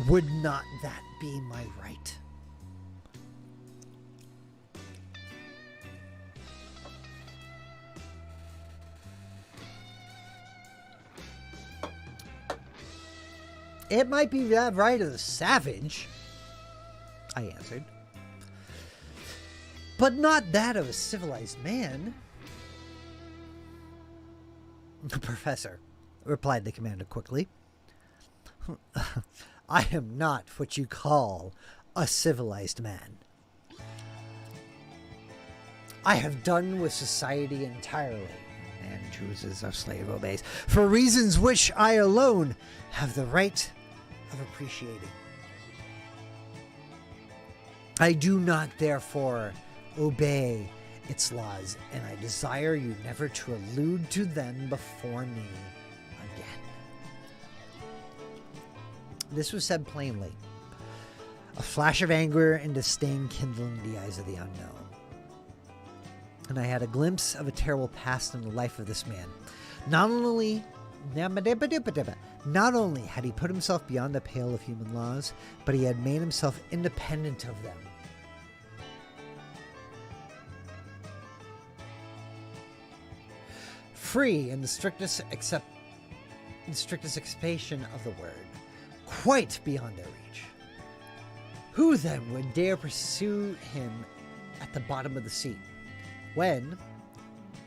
Would not that be my right? It might be that right of the savage, I answered, but not that of a civilized man. Professor, replied the commander quickly, I am not what you call a civilized man. I have done with society entirely. Man chooses, a slave obeys, for reasons which I alone have the right of appreciating. I do not, therefore, obey its laws, and I desire you never to allude to them before me again. This was said plainly, a flash of anger and disdain kindling the eyes of the unknown. And I had a glimpse of a terrible past in the life of this man. Not only had he put himself beyond the pale of human laws, but he had made himself independent of them. Free in the strictest expression of the word, quite beyond their reach. Who then would dare pursue him at the bottom of the sea? when,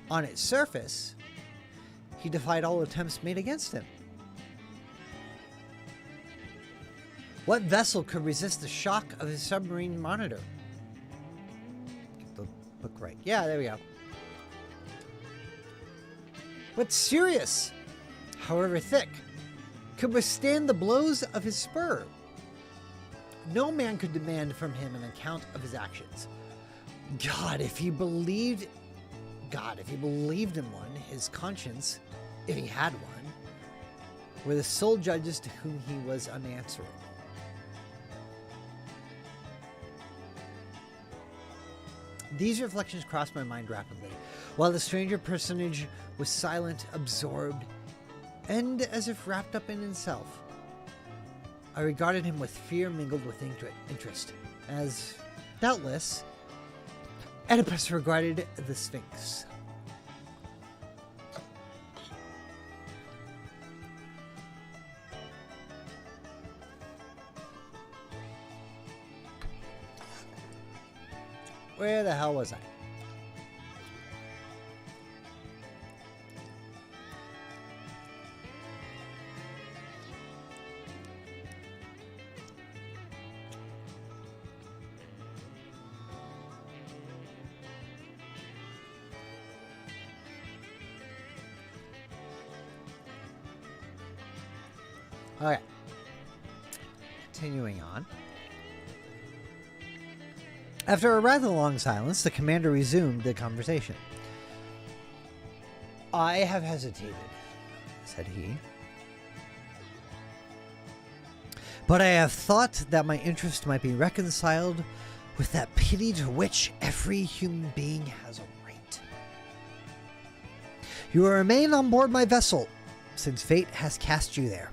on its surface, he defied all attempts made against him. What vessel could resist the shock of his submarine monitor? Get the book right. Yeah, there we go. What Sirius, however thick, could withstand the blows of his spur? No man could demand from him an account of his actions. God, if he believed in one, his conscience, if he had one, were the sole judges to whom he was unanswerable. These reflections crossed my mind rapidly, while the stranger personage was silent, absorbed, and as if wrapped up in himself. I regarded him with fear mingled with interest, as, doubtless, Oedipus regarded the Sphinx. Where the hell was I? Okay. Continuing on. After a rather long silence, the commander resumed the conversation. I have hesitated, said he. But I have thought that my interest might be reconciled with that pity to which every human being has a right. You will remain on board my vessel, since fate has cast you there.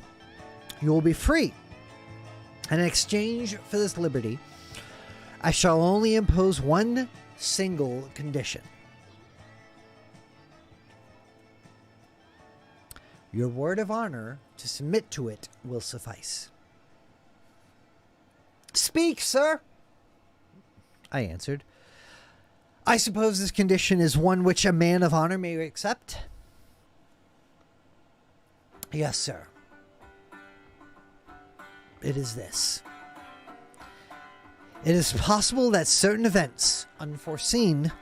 You will be free. And in exchange for this liberty, I shall only impose one single condition. Your word of honor to submit to it will suffice. Speak, sir, I answered. I suppose this condition is one which a man of honor may accept? Yes, sir. It is this. It is possible that certain events, unforeseen,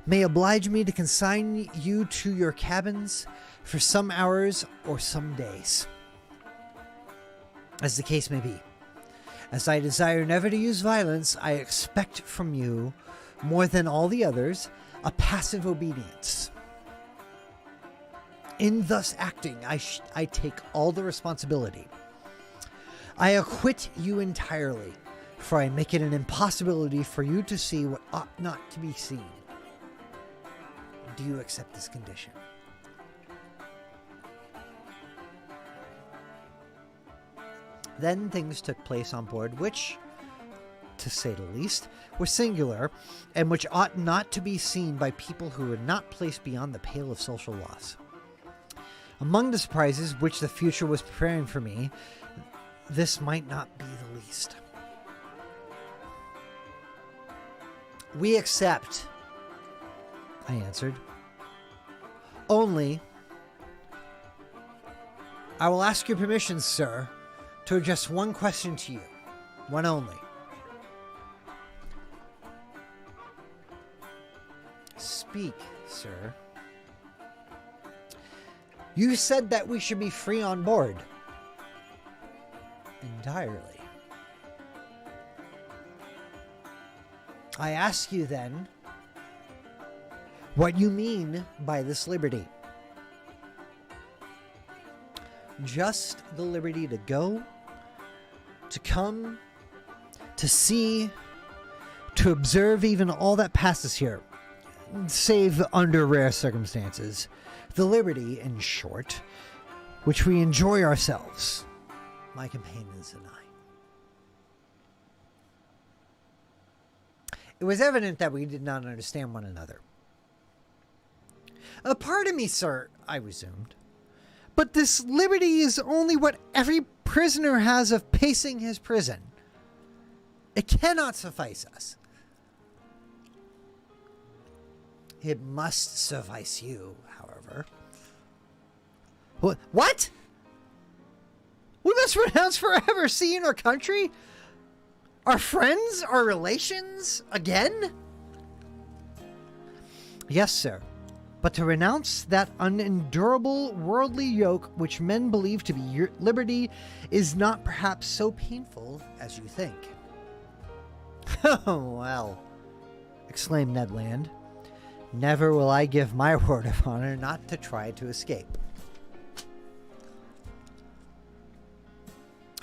may oblige me to consign you to your cabins for some hours or some days, as the case may be. As I desire never to use violence, I expect from you, more than all the others, a passive obedience. In thus acting, I take all the responsibility. I acquit you entirely, for I make it an impossibility for you to see what ought not to be seen. Do you accept this condition? Then things took place on board which, to say the least, were singular, and which ought not to be seen by people who were not placed beyond the pale of social laws. Among the surprises which the future was preparing for me, this might not be the least. We accept, I answered. Only, I will ask your permission, sir, to address one question to you. One only. Speak, sir. You said that we should be free on board. Entirely. I ask you then, what you mean by this liberty? Just the liberty to go, to come, to see, to observe even all that passes here, save under rare circumstances. The liberty, in short, which we enjoy ourselves, my companions and I. It was evident that we did not understand one another. Pardon me, sir, I resumed, but this liberty is only what every prisoner has of pacing his prison. It cannot suffice us. It must suffice you, however. What? We must renounce forever seeing our country? Our friends? Our relations? Again? Yes, sir. But to renounce that unendurable worldly yoke which men believe to be liberty is not perhaps so painful as you think. Oh, well, exclaimed Ned Land. Never will I give my word of honor not to try to escape.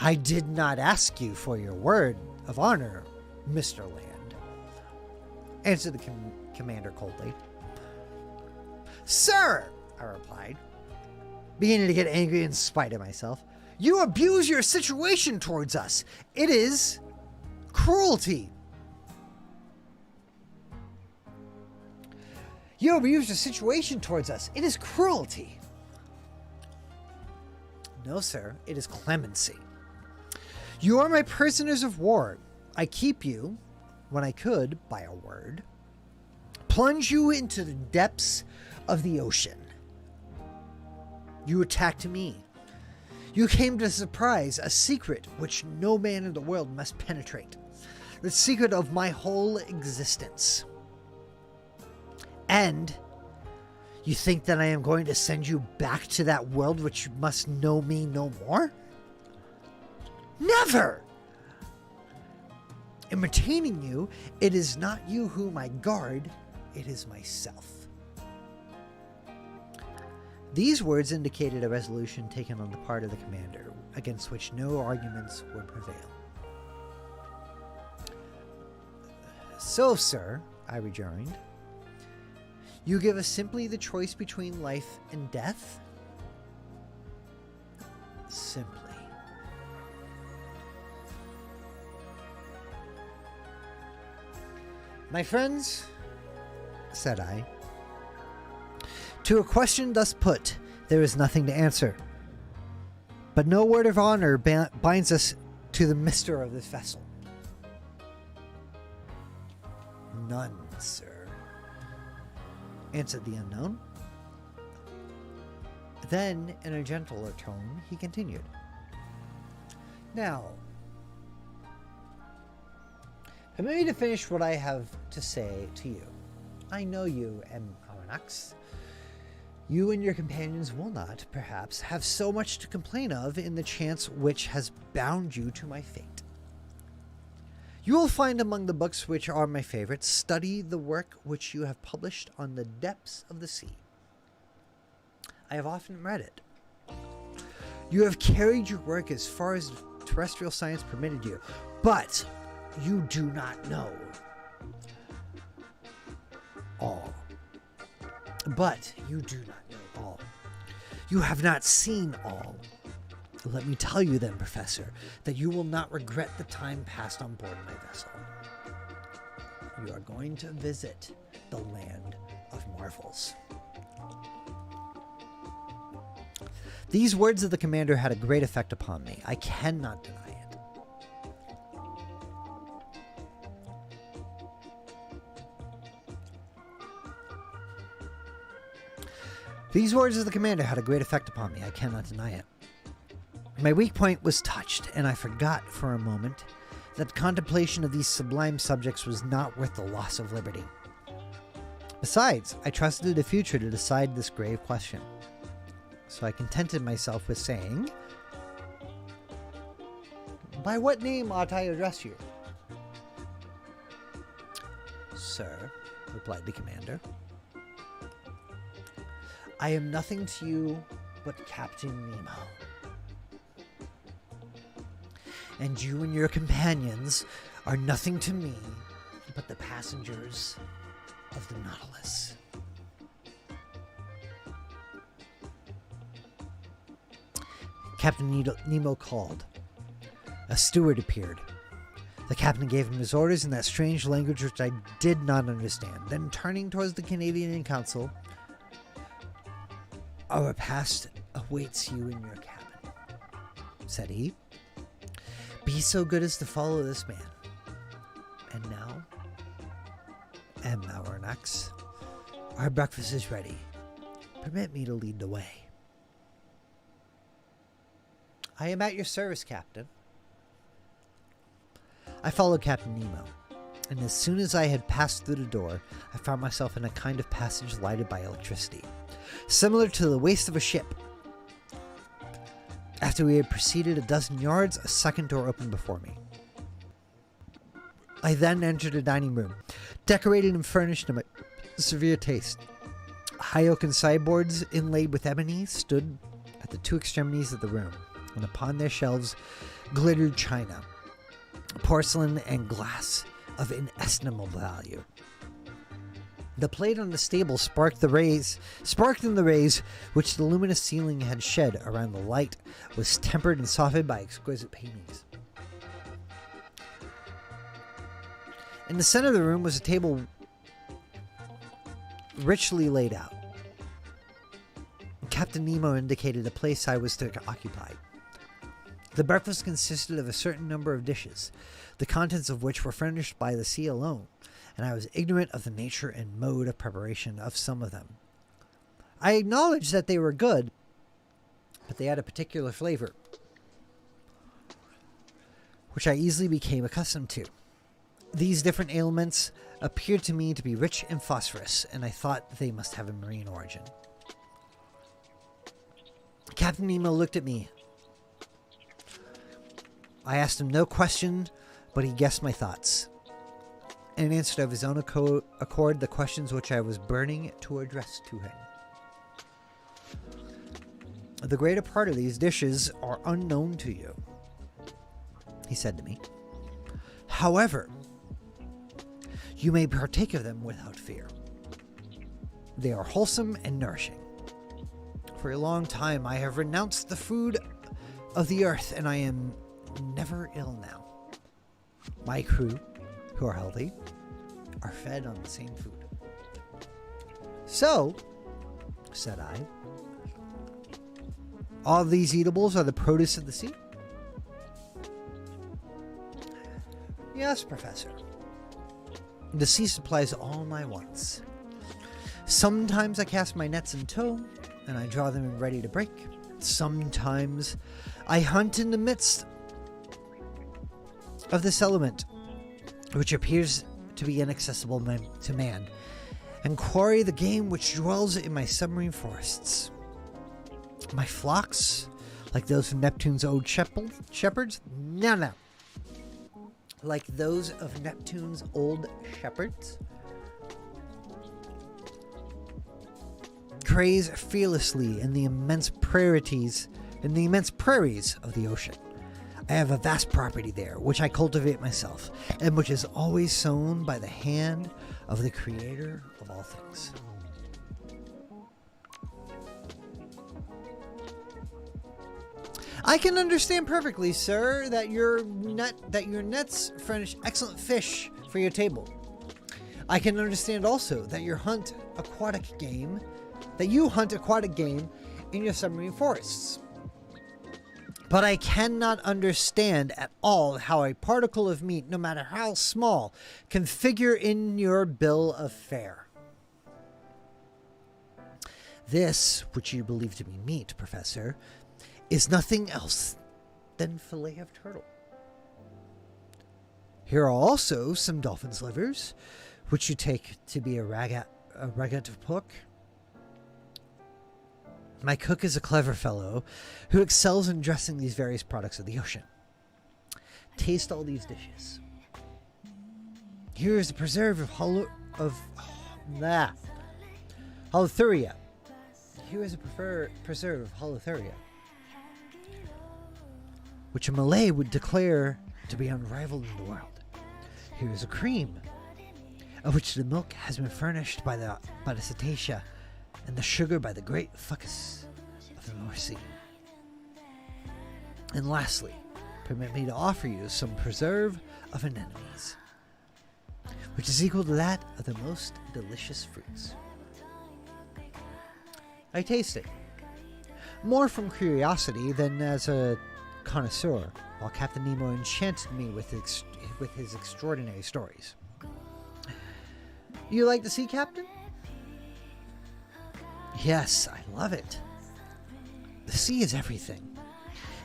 I did not ask you for your word of honor, Mr. Land, answered the commander coldly. Sir, I replied, beginning to get angry in spite of myself, you abuse your situation towards us. It is cruelty. You abuse your situation towards us. It is cruelty. No, sir, it is clemency. You are my prisoners of war. I keep you, when I could, by a word, plunge you into the depths of the ocean. You attacked me. You came to surprise a secret which no man in the world must penetrate. The secret of my whole existence. And you think that I am going to send you back to that world which must know me no more? Never! In retaining you, it is not you whom I guard, it is myself. These words indicated a resolution taken on the part of the commander, against which no arguments would prevail. So, sir, I rejoined, you give us simply the choice between life and death? Simply. My friends, said I, to a question thus put, there is nothing to answer. But no word of honor binds us to the mister of this vessel. None, sir, answered the unknown. Then, in a gentler tone, he continued. Now, permit me to finish what I have to say to you. I know you, M. Aranax. You and your companions will not, perhaps, have so much to complain of in the chance which has bound you to my fate. You will find among the books which are my favorites, study the work which you have published on the depths of the sea. I have often read it. You have carried your work as far as terrestrial science permitted you, but you do not know all. But you do not know all. You have not seen all. Let me tell you then, Professor, that you will not regret the time passed on board my vessel. You are going to visit the land of marvels. These words of the commander had a great effect upon me. I cannot deny it. These words of the commander had a great effect upon me. I cannot deny it. My weak point was touched, and I forgot for a moment that contemplation of these sublime subjects was not worth the loss of liberty. Besides, I trusted the future to decide this grave question. So I contented myself with saying, "By what name ought I address you?" "Sir," replied the commander, "I am nothing to you but Captain Nemo. And you and your companions are nothing to me but the passengers of the Nautilus." Captain Nemo called. A steward appeared. The captain gave him his orders in that strange language which I did not understand. Then, turning towards the Canadian consul, "A repast awaits you in your cabin," said he. "Be so good as to follow this man. And now, M. Auranax, Our breakfast is ready. Permit me to lead the way. I am at your service, Captain. I followed Captain Nemo, and as soon as I had passed through the door, I found myself in a kind of passage lighted by electricity, similar to the waist of a ship. After we had proceeded a dozen yards, a second door opened before me. I then entered a dining room, decorated and furnished to my severe taste. High oaken sideboards inlaid with ebony stood at the two extremities of the room, and upon their shelves glittered china, porcelain, and glass of inestimable value. The plate on the table sparked in the rays which the luminous ceiling had shed around the light, was tempered and softened by exquisite paintings. In the center of the room was a table richly laid out. Captain Nemo indicated the place I was to occupy. The breakfast consisted of a certain number of dishes, the contents of which were furnished by the sea alone, and I was ignorant of the nature and mode of preparation of some of them. I acknowledged that they were good, but they had a particular flavor, which I easily became accustomed to. These different aliments appeared to me to be rich in phosphorus, and I thought they must have a marine origin. Captain Nemo looked at me. I asked him no question, but he guessed my thoughts, and answered of his own accord the questions which I was burning to address to him. The greater part of these dishes are unknown to you, he said to me. However, you may partake of them without fear. They are wholesome and nourishing. For a long time I have renounced the food of the earth, and I am never ill now. My crew, who are healthy, are fed on the same food. So, said I, all these eatables are the produce of the sea? Yes, Professor. The sea supplies all my wants. Sometimes I cast my nets in tow, and I draw them in ready to break. Sometimes I hunt in the midst of this element, which appears to be inaccessible to man, and quarry the game which dwells in my submarine forests. My flocks, like those of Neptune's old shepherds? No. Like those of Neptune's old shepherds? Graze fearlessly in the immense prairies of the ocean. I have a vast property there, which I cultivate myself, and which is always sown by the hand of the Creator of all things. I can understand perfectly, sir, that your nets furnish excellent fish for your table. I can understand also that you hunt aquatic game in your submarine forests. But I cannot understand at all how a particle of meat, no matter how small, can figure in your bill of fare. This, which you believe to be meat, Professor, is nothing else than fillet of turtle. Here are also some dolphin's livers, which you take to be a ragout of pork. My cook is a clever fellow who excels in dressing these various products of the ocean. Taste all these dishes. Here is a preserve of holothuria. Here is a preserve of holothuria, which a Malay would declare to be unrivaled in the world. Here is a cream, of which the milk has been furnished by the cetacea, and the sugar by the great fucus of the North Sea. And lastly, permit me to offer you some preserve of anemones, which is equal to that of the most delicious fruits. I tasted, more from curiosity than as a connoisseur, while Captain Nemo enchanted me with his extraordinary stories. You like the sea, Captain? Yes, I love it. The sea is everything.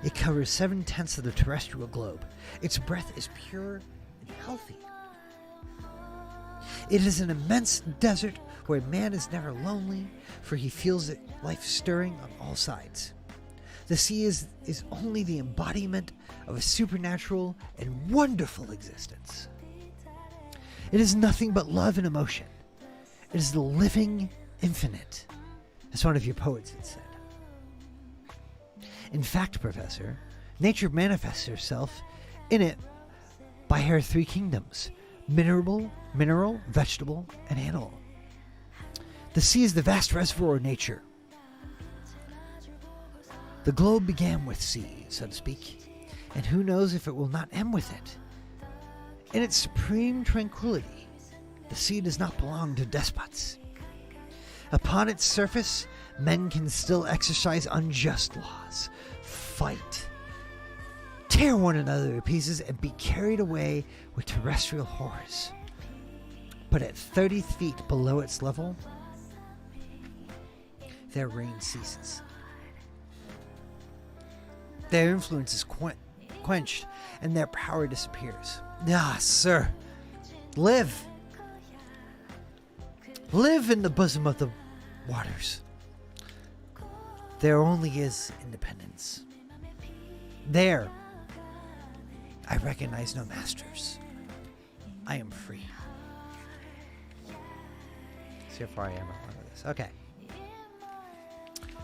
It covers 7/10 of the terrestrial globe. Its breath is pure and healthy. It is an immense desert where man is never lonely, for he feels it life stirring on all sides. The sea is only the embodiment of a supernatural and wonderful existence. It is nothing but love and emotion. It is the living infinite, as one of your poets had said. In fact, Professor, nature manifests herself in it by her three kingdoms: mineral, vegetable, and animal. The sea is the vast reservoir of nature. The globe began with sea, so to speak, and who knows if it will not end with it. In its supreme tranquility, the sea does not belong to despots. Upon its surface, men can still exercise unjust laws, fight, tear one another to pieces, and be carried away with terrestrial horrors. But at 30 feet below its level, their reign ceases. Their influence is quenched, and their power disappears. Ah, sir, live in the bosom of the waters. There only is independence. There, I recognize no masters. I am free. See how far I am on this. Okay.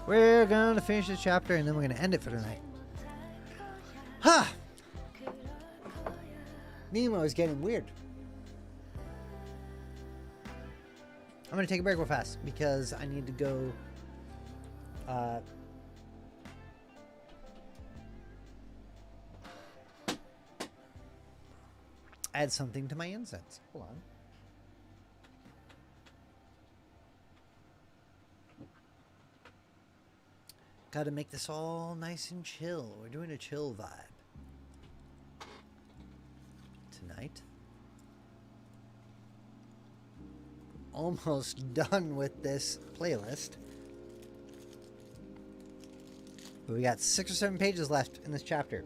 We're going to finish this chapter, and then we're going to end it for tonight. Huh! Nemo is getting weird. I'm going to take a break real fast because I need to go add something to my incense. Hold on. Got to make this all nice and chill. We're doing a chill vibe tonight. Almost done with this playlist. But we got 6 or 7 pages left in this chapter.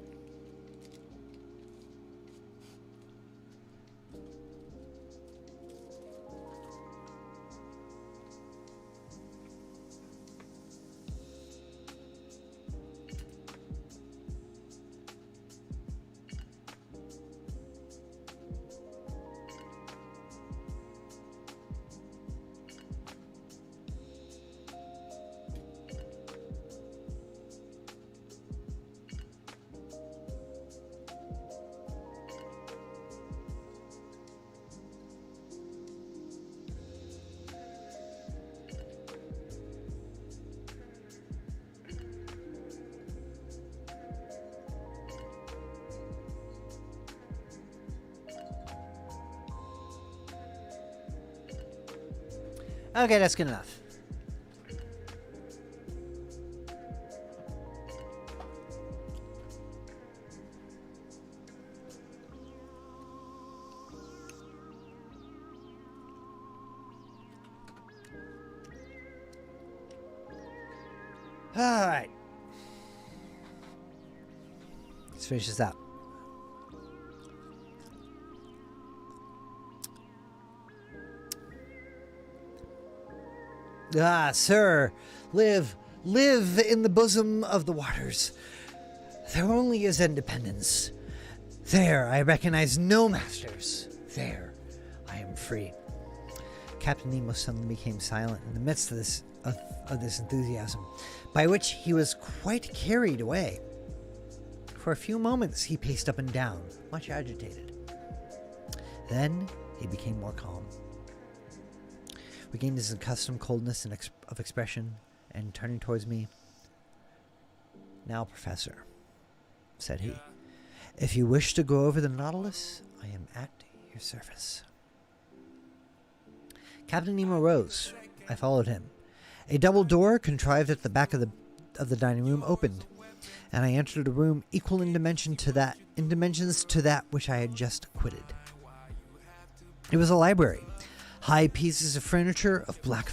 Okay, that's good enough. All right. Let's finish this out. Ah, sir, live in the bosom of the waters. There only is independence. There, I recognize no masters. There, I am free. Captain Nemo suddenly became silent in the midst of this enthusiasm, by which he was quite carried away. For a few moments, he paced up and down, much agitated. Then he became more calm, regained his accustomed coldness of expression, and turning towards me, "Now, Professor," said he, "if you wish to go over the Nautilus, I am at your service." Captain Nemo rose. I followed him. A double door contrived at the back of the dining room opened, and I entered a room equal in dimensions to that which I had just quitted. It was a library. High pieces of furniture of black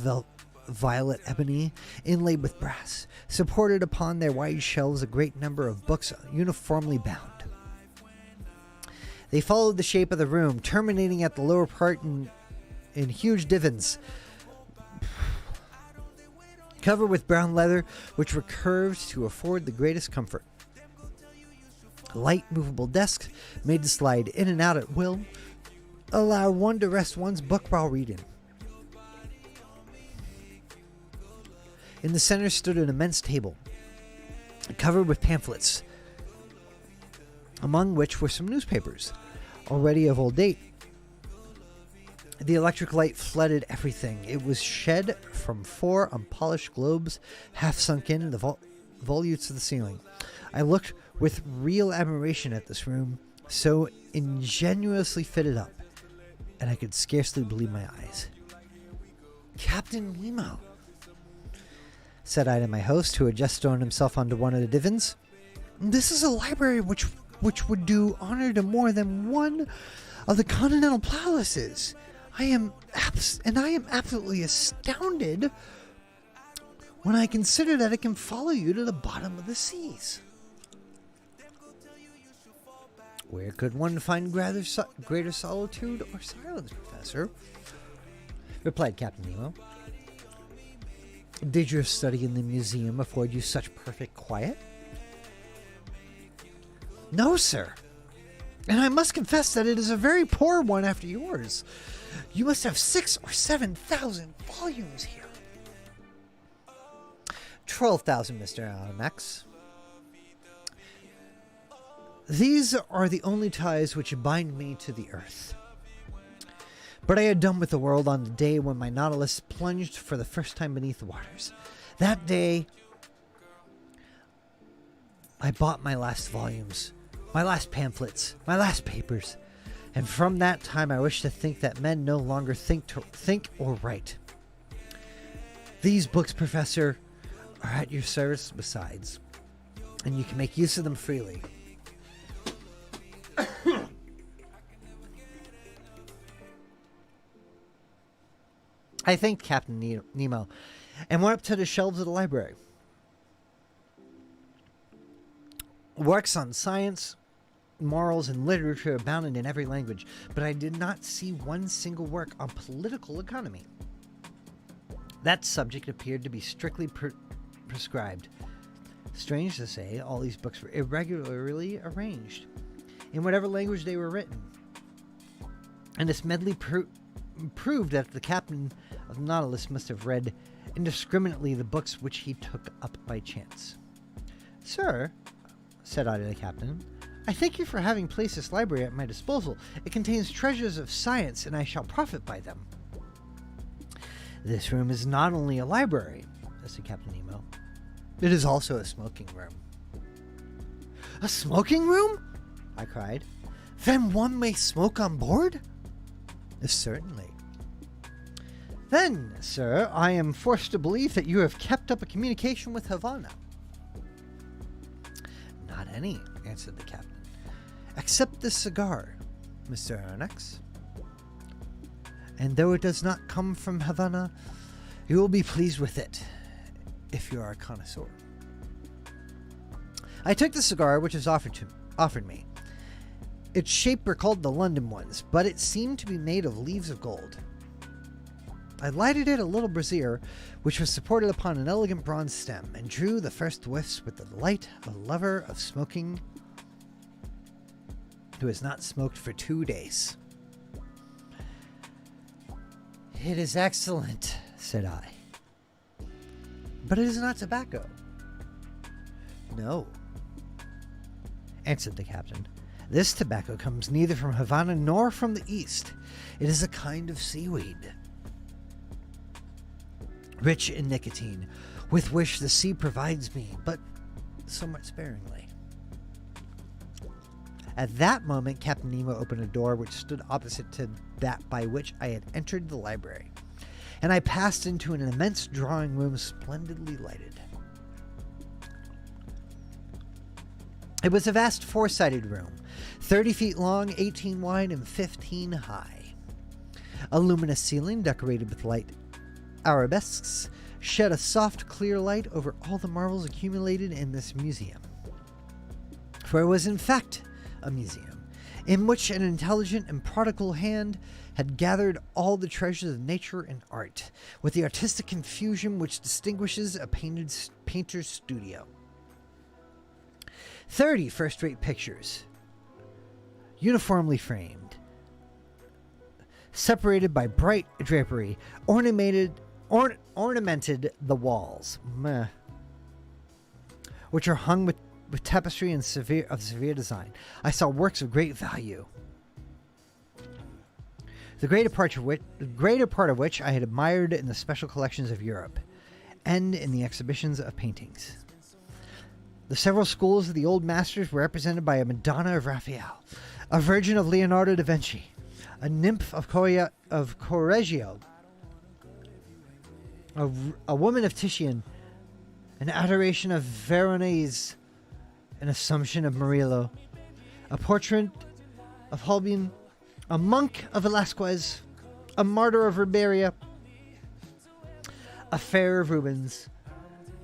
violet ebony inlaid with brass, supported upon their wide shelves a great number of books uniformly bound. They followed the shape of the room, terminating at the lower part in huge divans covered with brown leather, which were curved to afford the greatest comfort. Light movable desks, made to slide in and out at will, allow one to rest one's book while reading. In the center stood an immense table, covered with pamphlets, among which were some newspapers, already of old date. The electric light flooded everything. It was shed from 4 unpolished globes, half sunk in the volutes of the ceiling. I looked with real admiration at this room, so ingeniously fitted up, and I could scarcely believe my eyes. "Captain Nemo," said I to my host, who had just thrown himself onto one of the divans. "This is a library which would do honor to more than one of the continental palaces. I am absolutely astounded when I consider that it can follow you to the bottom of the seas." "Where could one find greater solitude or silence, Professor?" replied Captain Nemo. "Did your study in the museum afford you such perfect quiet?" "No, sir. And I must confess that it is a very poor one after yours. You must have 6,000 or 7,000 volumes here." 12,000, Mr. Almax. "These are the only ties which bind me to the earth. But I had done with the world on the day when my Nautilus plunged for the first time beneath the waters. That day, I bought my last volumes, my last pamphlets, my last papers, and from that time I wish to think that men no longer think or write. These books, Professor, are at your service besides, and you can make use of them freely." I thanked Captain Nemo and went up to the shelves of the library. Works on science, morals, and literature abounded in every language, but I did not see one single work on political economy. That subject appeared to be strictly prescribed. Strange to say, all these books were irregularly arranged, in whatever language they were written. And this medley proved that the captain of the Nautilus must have read indiscriminately the books which he took up by chance. "Sir," said I to the captain, "I thank you for having placed this library at my disposal. It contains treasures of science, and I shall profit by them." "This room is not only a library," said Captain Nemo. "It is also a smoking room." "A smoking room?" I cried. "Then one may smoke on board?" "Certainly." "Then, sir, I am forced to believe that you have kept up a communication with Havana." "Not any," answered the captain, "except this cigar, Mr. Aronnax. And though it does not come from Havana, you will be pleased with it, if you are a connoisseur." I took the cigar which was offered me. Its shape recalled the London ones, but it seemed to be made of leaves of gold. I lighted it a little brazier, which was supported upon an elegant bronze stem, and drew the first whiffs with the delight of a lover of smoking who has not smoked for 2 days. "It is excellent," said I. "But it is not tobacco." "No," answered the captain. "This tobacco comes neither from Havana nor from the East. It is a kind of seaweed, rich in nicotine, with which the sea provides me, but somewhat sparingly." At that moment, Captain Nemo opened a door which stood opposite to that by which I had entered the library, and I passed into an immense drawing room splendidly lighted. It was a vast 4-sided room, 30 feet long, 18 wide, and 15 high. A luminous ceiling decorated with light arabesques shed a soft, clear light over all the marvels accumulated in this museum. For it was in fact a museum, in which an intelligent and prodigal hand had gathered all the treasures of nature and art, with the artistic confusion which distinguishes a painter's studio. 30 first-rate pictures, uniformly framed, separated by bright drapery, ornamented the walls, which are hung with tapestry and severe design. I saw works of great value, the greater part of which I had admired in the special collections of Europe, and in the exhibitions of paintings. The several schools of the old masters were represented by a Madonna of Raphael, a Virgin of Leonardo da Vinci, a nymph of Correggio, a woman of Titian, an adoration of Veronese, an Assumption of Murillo, a portrait of Holbein, a monk of Velázquez, a martyr of Ribeira, a fair of Rubens,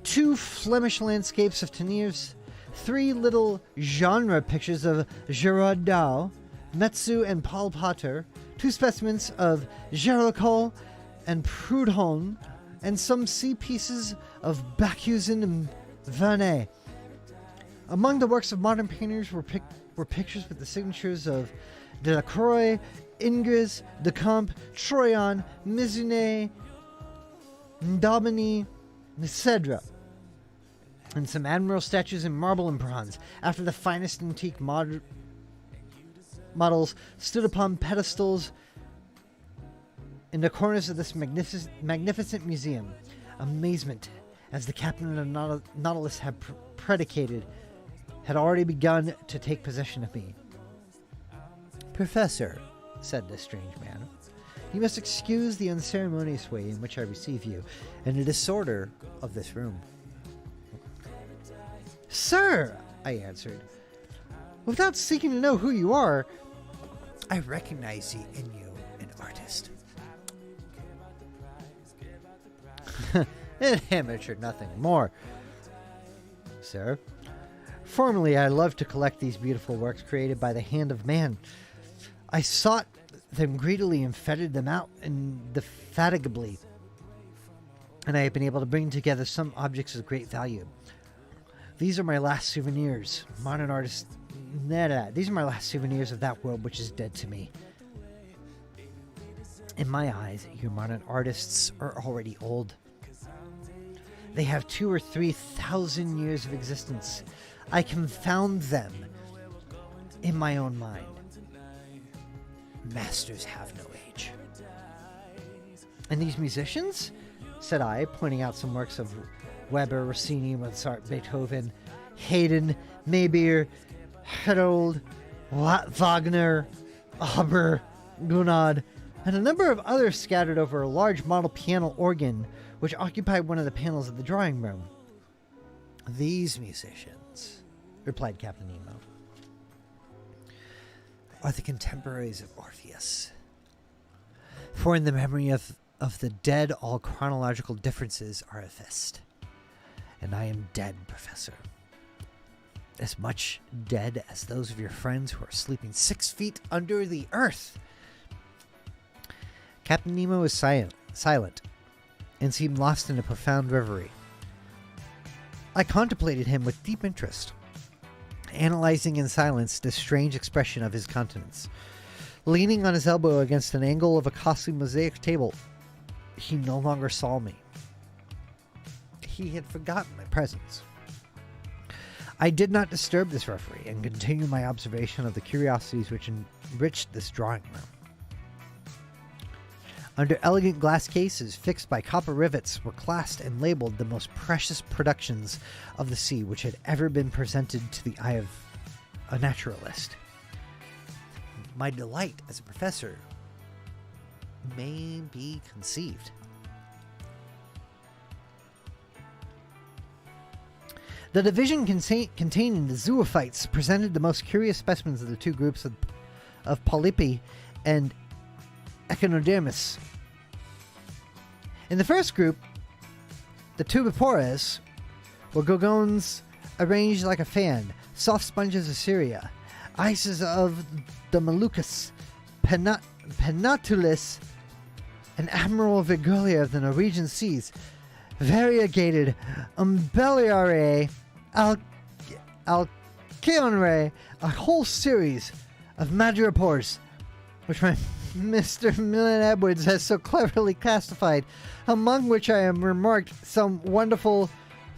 2 Flemish landscapes of Teniers, 3 little genre pictures of Gerard Dow, Metzu and Paul Potter, 2 specimens of Géricault and Proudhon, and some sea pieces of Bakhuyzen and Vernet. Among the works of modern painters were pictures with the signatures of Delacroix, Ingres, Decamps, Troyon, Mizonet, Daubigny, etc., and some admirable statues in marble and bronze, after the finest antique models stood upon pedestals in the corners of this magnificent museum. Amazement, as the captain of the Nautilus had predicated, had already begun to take possession of me. "Professor," said this strange man, "you must excuse the unceremonious way in which I receive you, and the disorder of this room." "Sir," I answered, "without seeking to know who you are, I recognize in you an artist." An amateur, nothing more, sir. Formerly, I loved to collect these beautiful works created by the hand of man. I sought them greedily and feted them out indefatigably, and I have been able to bring together some objects of great value. These are my last souvenirs, modern artists. These are my last souvenirs of that world which is dead to me. In my eyes, your modern artists are already old. They have 2,000 or 3,000 years of existence. I confound them in my own mind. Masters have no age. "And these musicians?" said I, pointing out some works of Weber, Rossini, Mozart, Beethoven, Haydn, Meyerbeer, Herold, Wagner, Auber, Gounod, and a number of others scattered over a large model piano organ which occupied one of the panels of the drawing room. "These musicians," replied Captain Nemo, "are the contemporaries of Orpheus. For in the memory of the dead all chronological differences are effaced. And I am dead, Professor. As much dead as those of your friends who are sleeping 6 feet under the earth." Captain Nemo was silent, and seemed lost in a profound reverie. I contemplated him with deep interest, analyzing in silence the strange expression of his countenance. Leaning on his elbow against an angle of a costly mosaic table, he no longer saw me. He had forgotten my presence. I did not disturb this reverie, and continued my observation of the curiosities which enriched this drawing room. Under elegant glass cases fixed by copper rivets were classed and labeled the most precious productions of the sea which had ever been presented to the eye of a naturalist. My delight as a professor may be conceived. The division containing the zoophytes presented the most curious specimens of the 2 groups of polypi and echinodermis, In the first group, the tubipores were gorgons arranged like a fan, soft sponges of Syria, ices of the Moluccas, Penatulis, and Admiral Virgulia of the Norwegian seas, variegated Umbelliare, Alcyonre, a whole series of madrepores, which my Mr. Millen Edwards has so cleverly classified, among which I have remarked some wonderful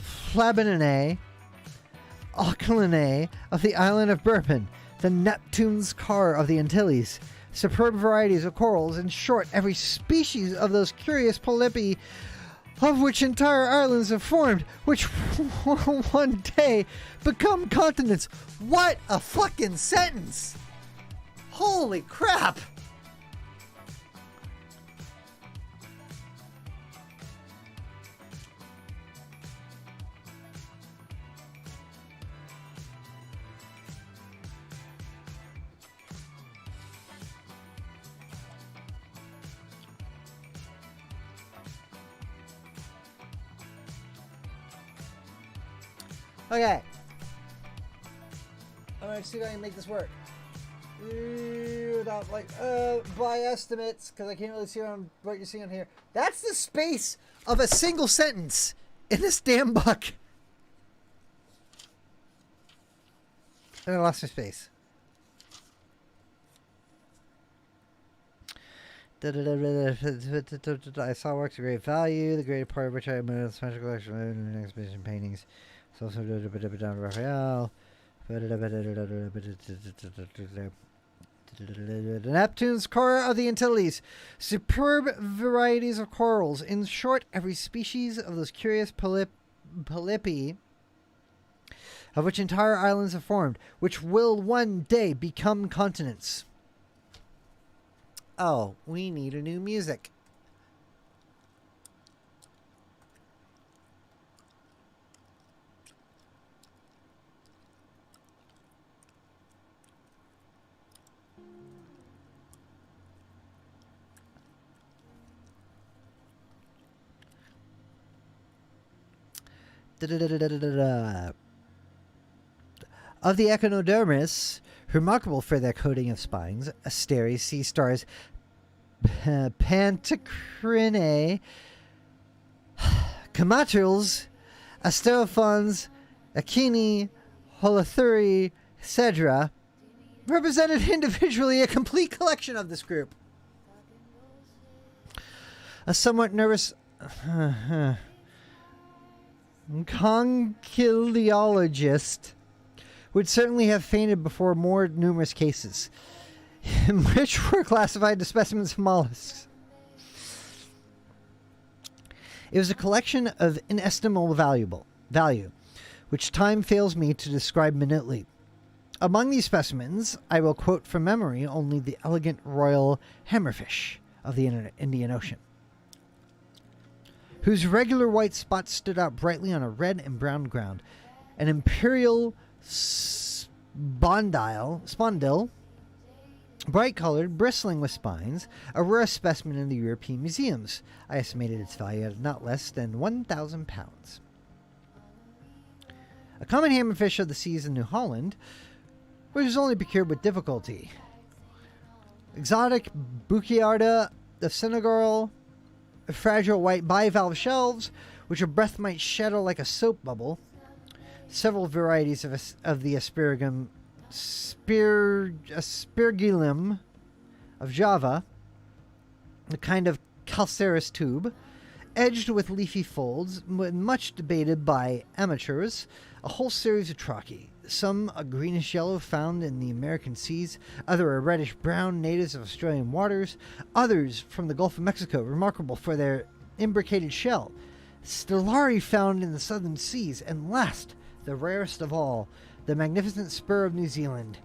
Flabinae, Auclinae of the island of Bourbon, the Neptune's car of the Antilles, superb varieties of corals, in short, every species of those curious polypi of which entire islands are formed, which will one day become continents. What a fucking sentence! Holy crap! Okay. I'm gonna see if I can make this work. Without, like, by estimates, because I can't really see what you're seeing here. That's the space of a single sentence in this damn book. And I lost my space. I saw works of great value, the greater part of which I have moved in the special collection of an exhibition paintings. So also Raphael. The Neptune's core of the Antilles. Superb varieties of corals. In short, every species of those curious polypi of which entire islands are formed, which will one day become continents. Oh, we need a new music. Of the echinodermis, remarkable for their coating of spines, Asteres, sea stars, Pantocrinae, Comatrils, Asterophons, Achini, Holothuri, etc., represented individually a complete collection of this group. A somewhat nervous conchiliologist would certainly have fainted before more numerous cases, which were classified as specimens of mollusks. It was a collection of inestimable value, which time fails me to describe minutely. Among these specimens, I will quote from memory only the elegant royal hammerfish of the Indian Ocean, whose regular white spots stood out brightly on a red and brown ground. An imperial spondyle, bright-colored, bristling with spines, a rare specimen in the European museums. I estimated its value at not less than 1,000 pounds. A common hammerfish of the seas in New Holland, which is only procured with difficulty. Exotic Bucciarda of Senegal, fragile white bivalve shells, which a breath might shadow like a soap bubble. Several varieties of the aspergillum of Java, a kind of calcareous tube, edged with leafy folds, much debated by amateurs. A whole series of trachea, some a greenish yellow found in the American seas, other a reddish brown natives of Australian waters, others from the Gulf of Mexico, remarkable for their imbricated shell, stellari found in the southern seas, and last, the rarest of all, the magnificent spur of New Zealand,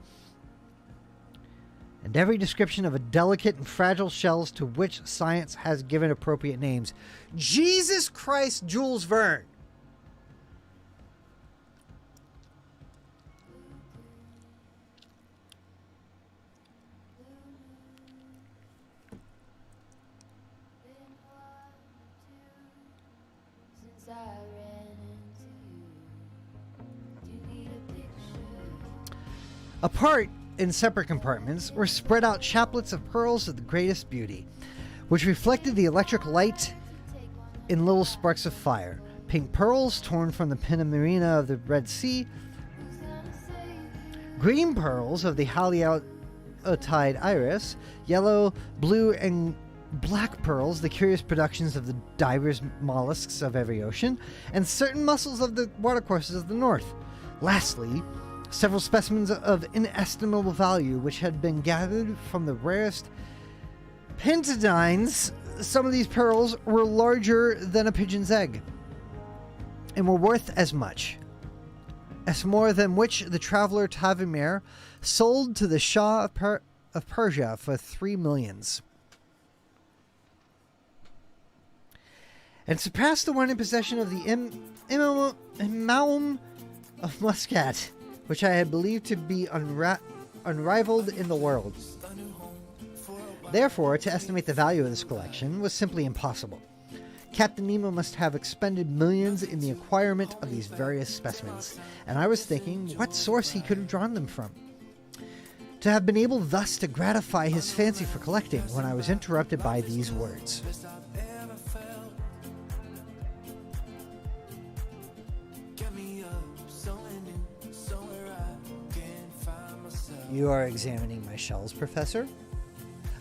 and every description of a delicate and fragile shells to which science has given appropriate names. Jesus Christ, Jules Verne! Apart in separate compartments were spread out chaplets of pearls of the greatest beauty, which reflected the electric light in little sparks of fire. Pink pearls torn from the Pinamarina of the Red Sea, green pearls of the Haliotide iris, yellow, blue, and black pearls, the curious productions of the divers mollusks of every ocean, and certain mussels of the watercourses of the north. Lastly, several specimens of inestimable value which had been gathered from the rarest pentadines. Some of these pearls were larger than a pigeon's egg and were worth as much, as more than which the traveler Tavimir sold to the Shah of Persia for 3 millions. And surpassed the one in possession of the Imam of Muscat, which I had believed to be unrivaled in the world. Therefore, to estimate the value of this collection was simply impossible. Captain Nemo must have expended millions in the acquirement of these various specimens, and I was thinking what source he could have drawn them from. To have been able thus to gratify his fancy for collecting when I was interrupted by these words. You are examining my shells, Professor?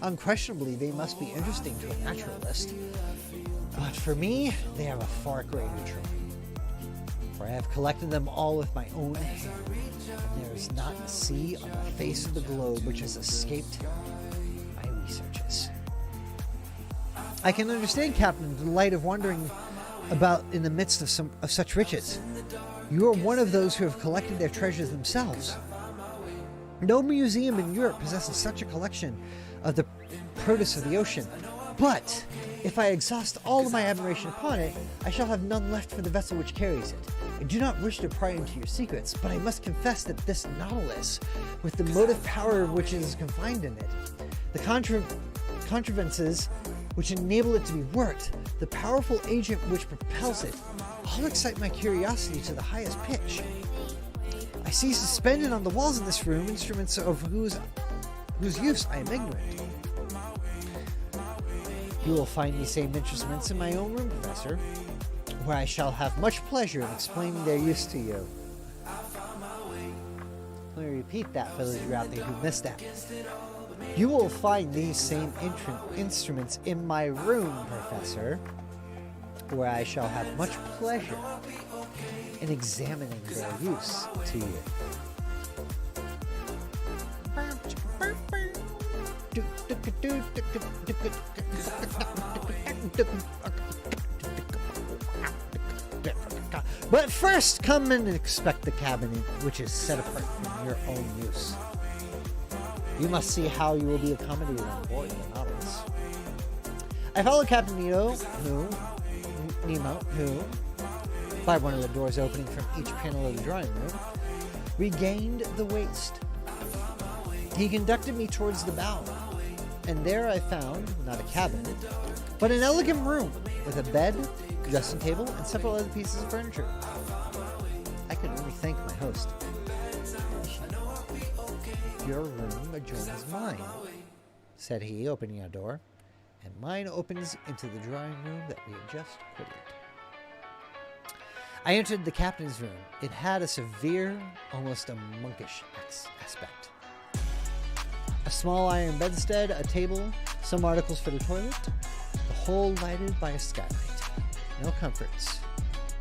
Unquestionably, they must be interesting to a naturalist. But for me, they have a far greater charm. For I have collected them all with my own hand, and there is not a sea on the face of the globe which has escaped my researches. I can understand, Captain, the delight of wandering about in the midst of such riches. You are one of those who have collected their treasures themselves. No museum in Europe possesses such a collection of the produce of the ocean. But if I exhaust all of my admiration upon it, I shall have none left for the vessel which carries it. I do not wish to pry into your secrets, but I must confess that this Nautilus, with the motive power which is confined in it, the contrivances which enable it to be worked, the powerful agent which propels it, all excite my curiosity to the highest pitch. I see suspended on the walls of this room instruments of whose use I am ignorant. You will find these same instruments in my own room, Professor, where I shall have much pleasure in explaining their use to you. Let me repeat that for those of you out there who missed that. You will find these same instruments in my room, Professor, where I shall have much pleasure in examining their use to you. But first, come and inspect the cabinet, which is set apart from your own use. You must see how you will be accommodated on board the Nautilus. I followed Captain Nemo, who, by one of the doors opening from each panel of the drawing room, regained the waist. He conducted me towards the bow, and there I found, not a cabinet, but an elegant room with a bed, dressing table, and several other pieces of furniture. I could only thank my host. Your room adjoins mine, said he, opening a door, and mine opens into the drawing room that we had just quitted. I entered the captain's room. It had a severe, almost a monkish aspect. A small iron bedstead, a table, some articles for the toilet, the whole lighted by a skylight. No comforts,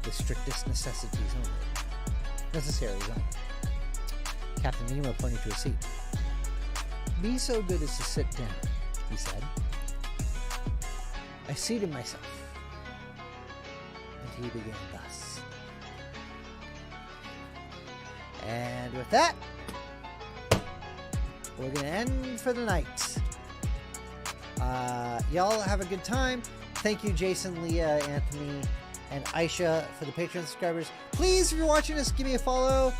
the strictest necessities only. Captain Nemo pointed to a seat. Be so good as to sit down, he said. I seated myself, and he began thus. And with that, we're going to end for the night. Y'all have a good time. Thank you, Jason, Leah, Anthony, and Aisha for the Patreon subscribers. Please, if you're watching this, give me a follow.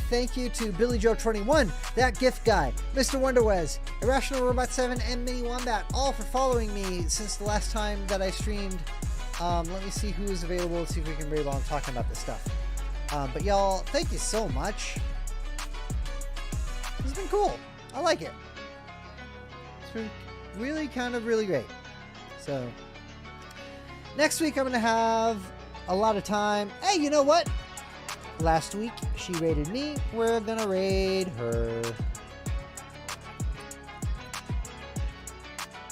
Thank you to Billy Joe 21, That Gift Guy, Mr. Wonderwez, Irrational Robot 7, and Mini Wombat, all for following me since the last time that I streamed. Let me see who is available. Let's see if we can read while I'm talking about this stuff. But y'all, thank you so much. It's been cool. I like it. It's been really really great. So next week I'm going to have a lot of time. Hey, you know what? Last week she raided me. We're going to raid her.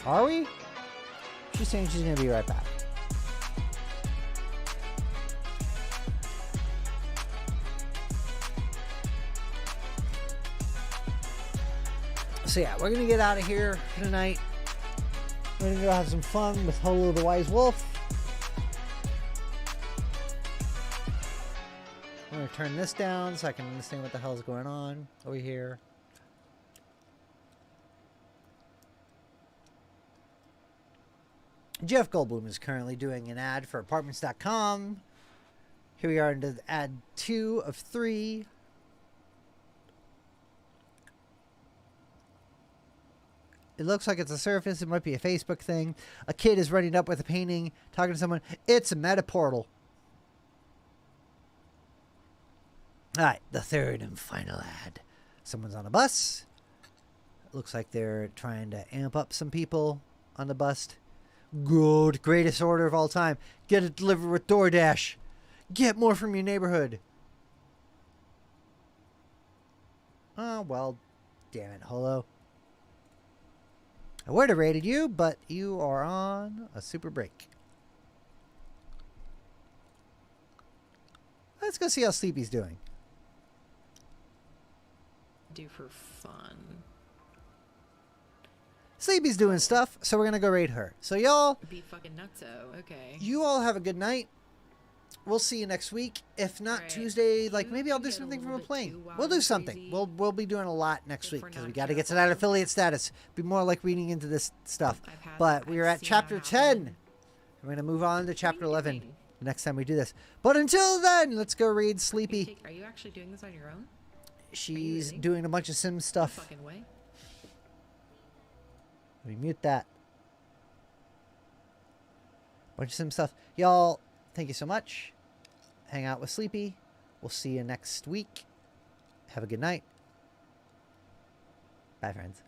Are we? She's saying she's going to be right back. So yeah, we're going to get out of here tonight. We're going to go have some fun with Holo the Wise Wolf. I'm going to turn this down so I can understand what the hell is going on over here. Jeff Goldblum is currently doing an ad for apartments.com. Here we are into ad 2 of 3. It looks like it's a surface. It might be a Facebook thing. A kid is running up with a painting, talking to someone. It's a meta portal. All right, the third and final ad. Someone's on a bus. It looks like they're trying to amp up some people on the bus. Good, greatest order of all time. Get it delivered with DoorDash. Get more from your neighborhood. Oh, well, damn it, Holo. I would have rated you, but you are on a super break. Let's go see how Sleepy's doing. Do for fun. Sleepy's doing stuff, so we're gonna go raid her. So y'all, be fucking nutso. Okay. You all have a good night. We'll see you next week. If not right. Tuesday, like maybe I'll do something from a plane. We'll do something. Crazy. We'll be doing a lot next week because we got to get to careful. that affiliate status. Be more like reading into this stuff. But we are I've at seen chapter that 10. happen. We're gonna move on to chapter 11 doing? the next time we do this. But until then, let's go read Sleepy. Are you actually doing this on your own? She's really? doing a bunch of sim stuff. Fucking way. Let me mute that. Bunch of sim stuff. Y'all, thank you so much. Hang out with Sleepy. We'll see you next week. Have a good night. Bye, friends.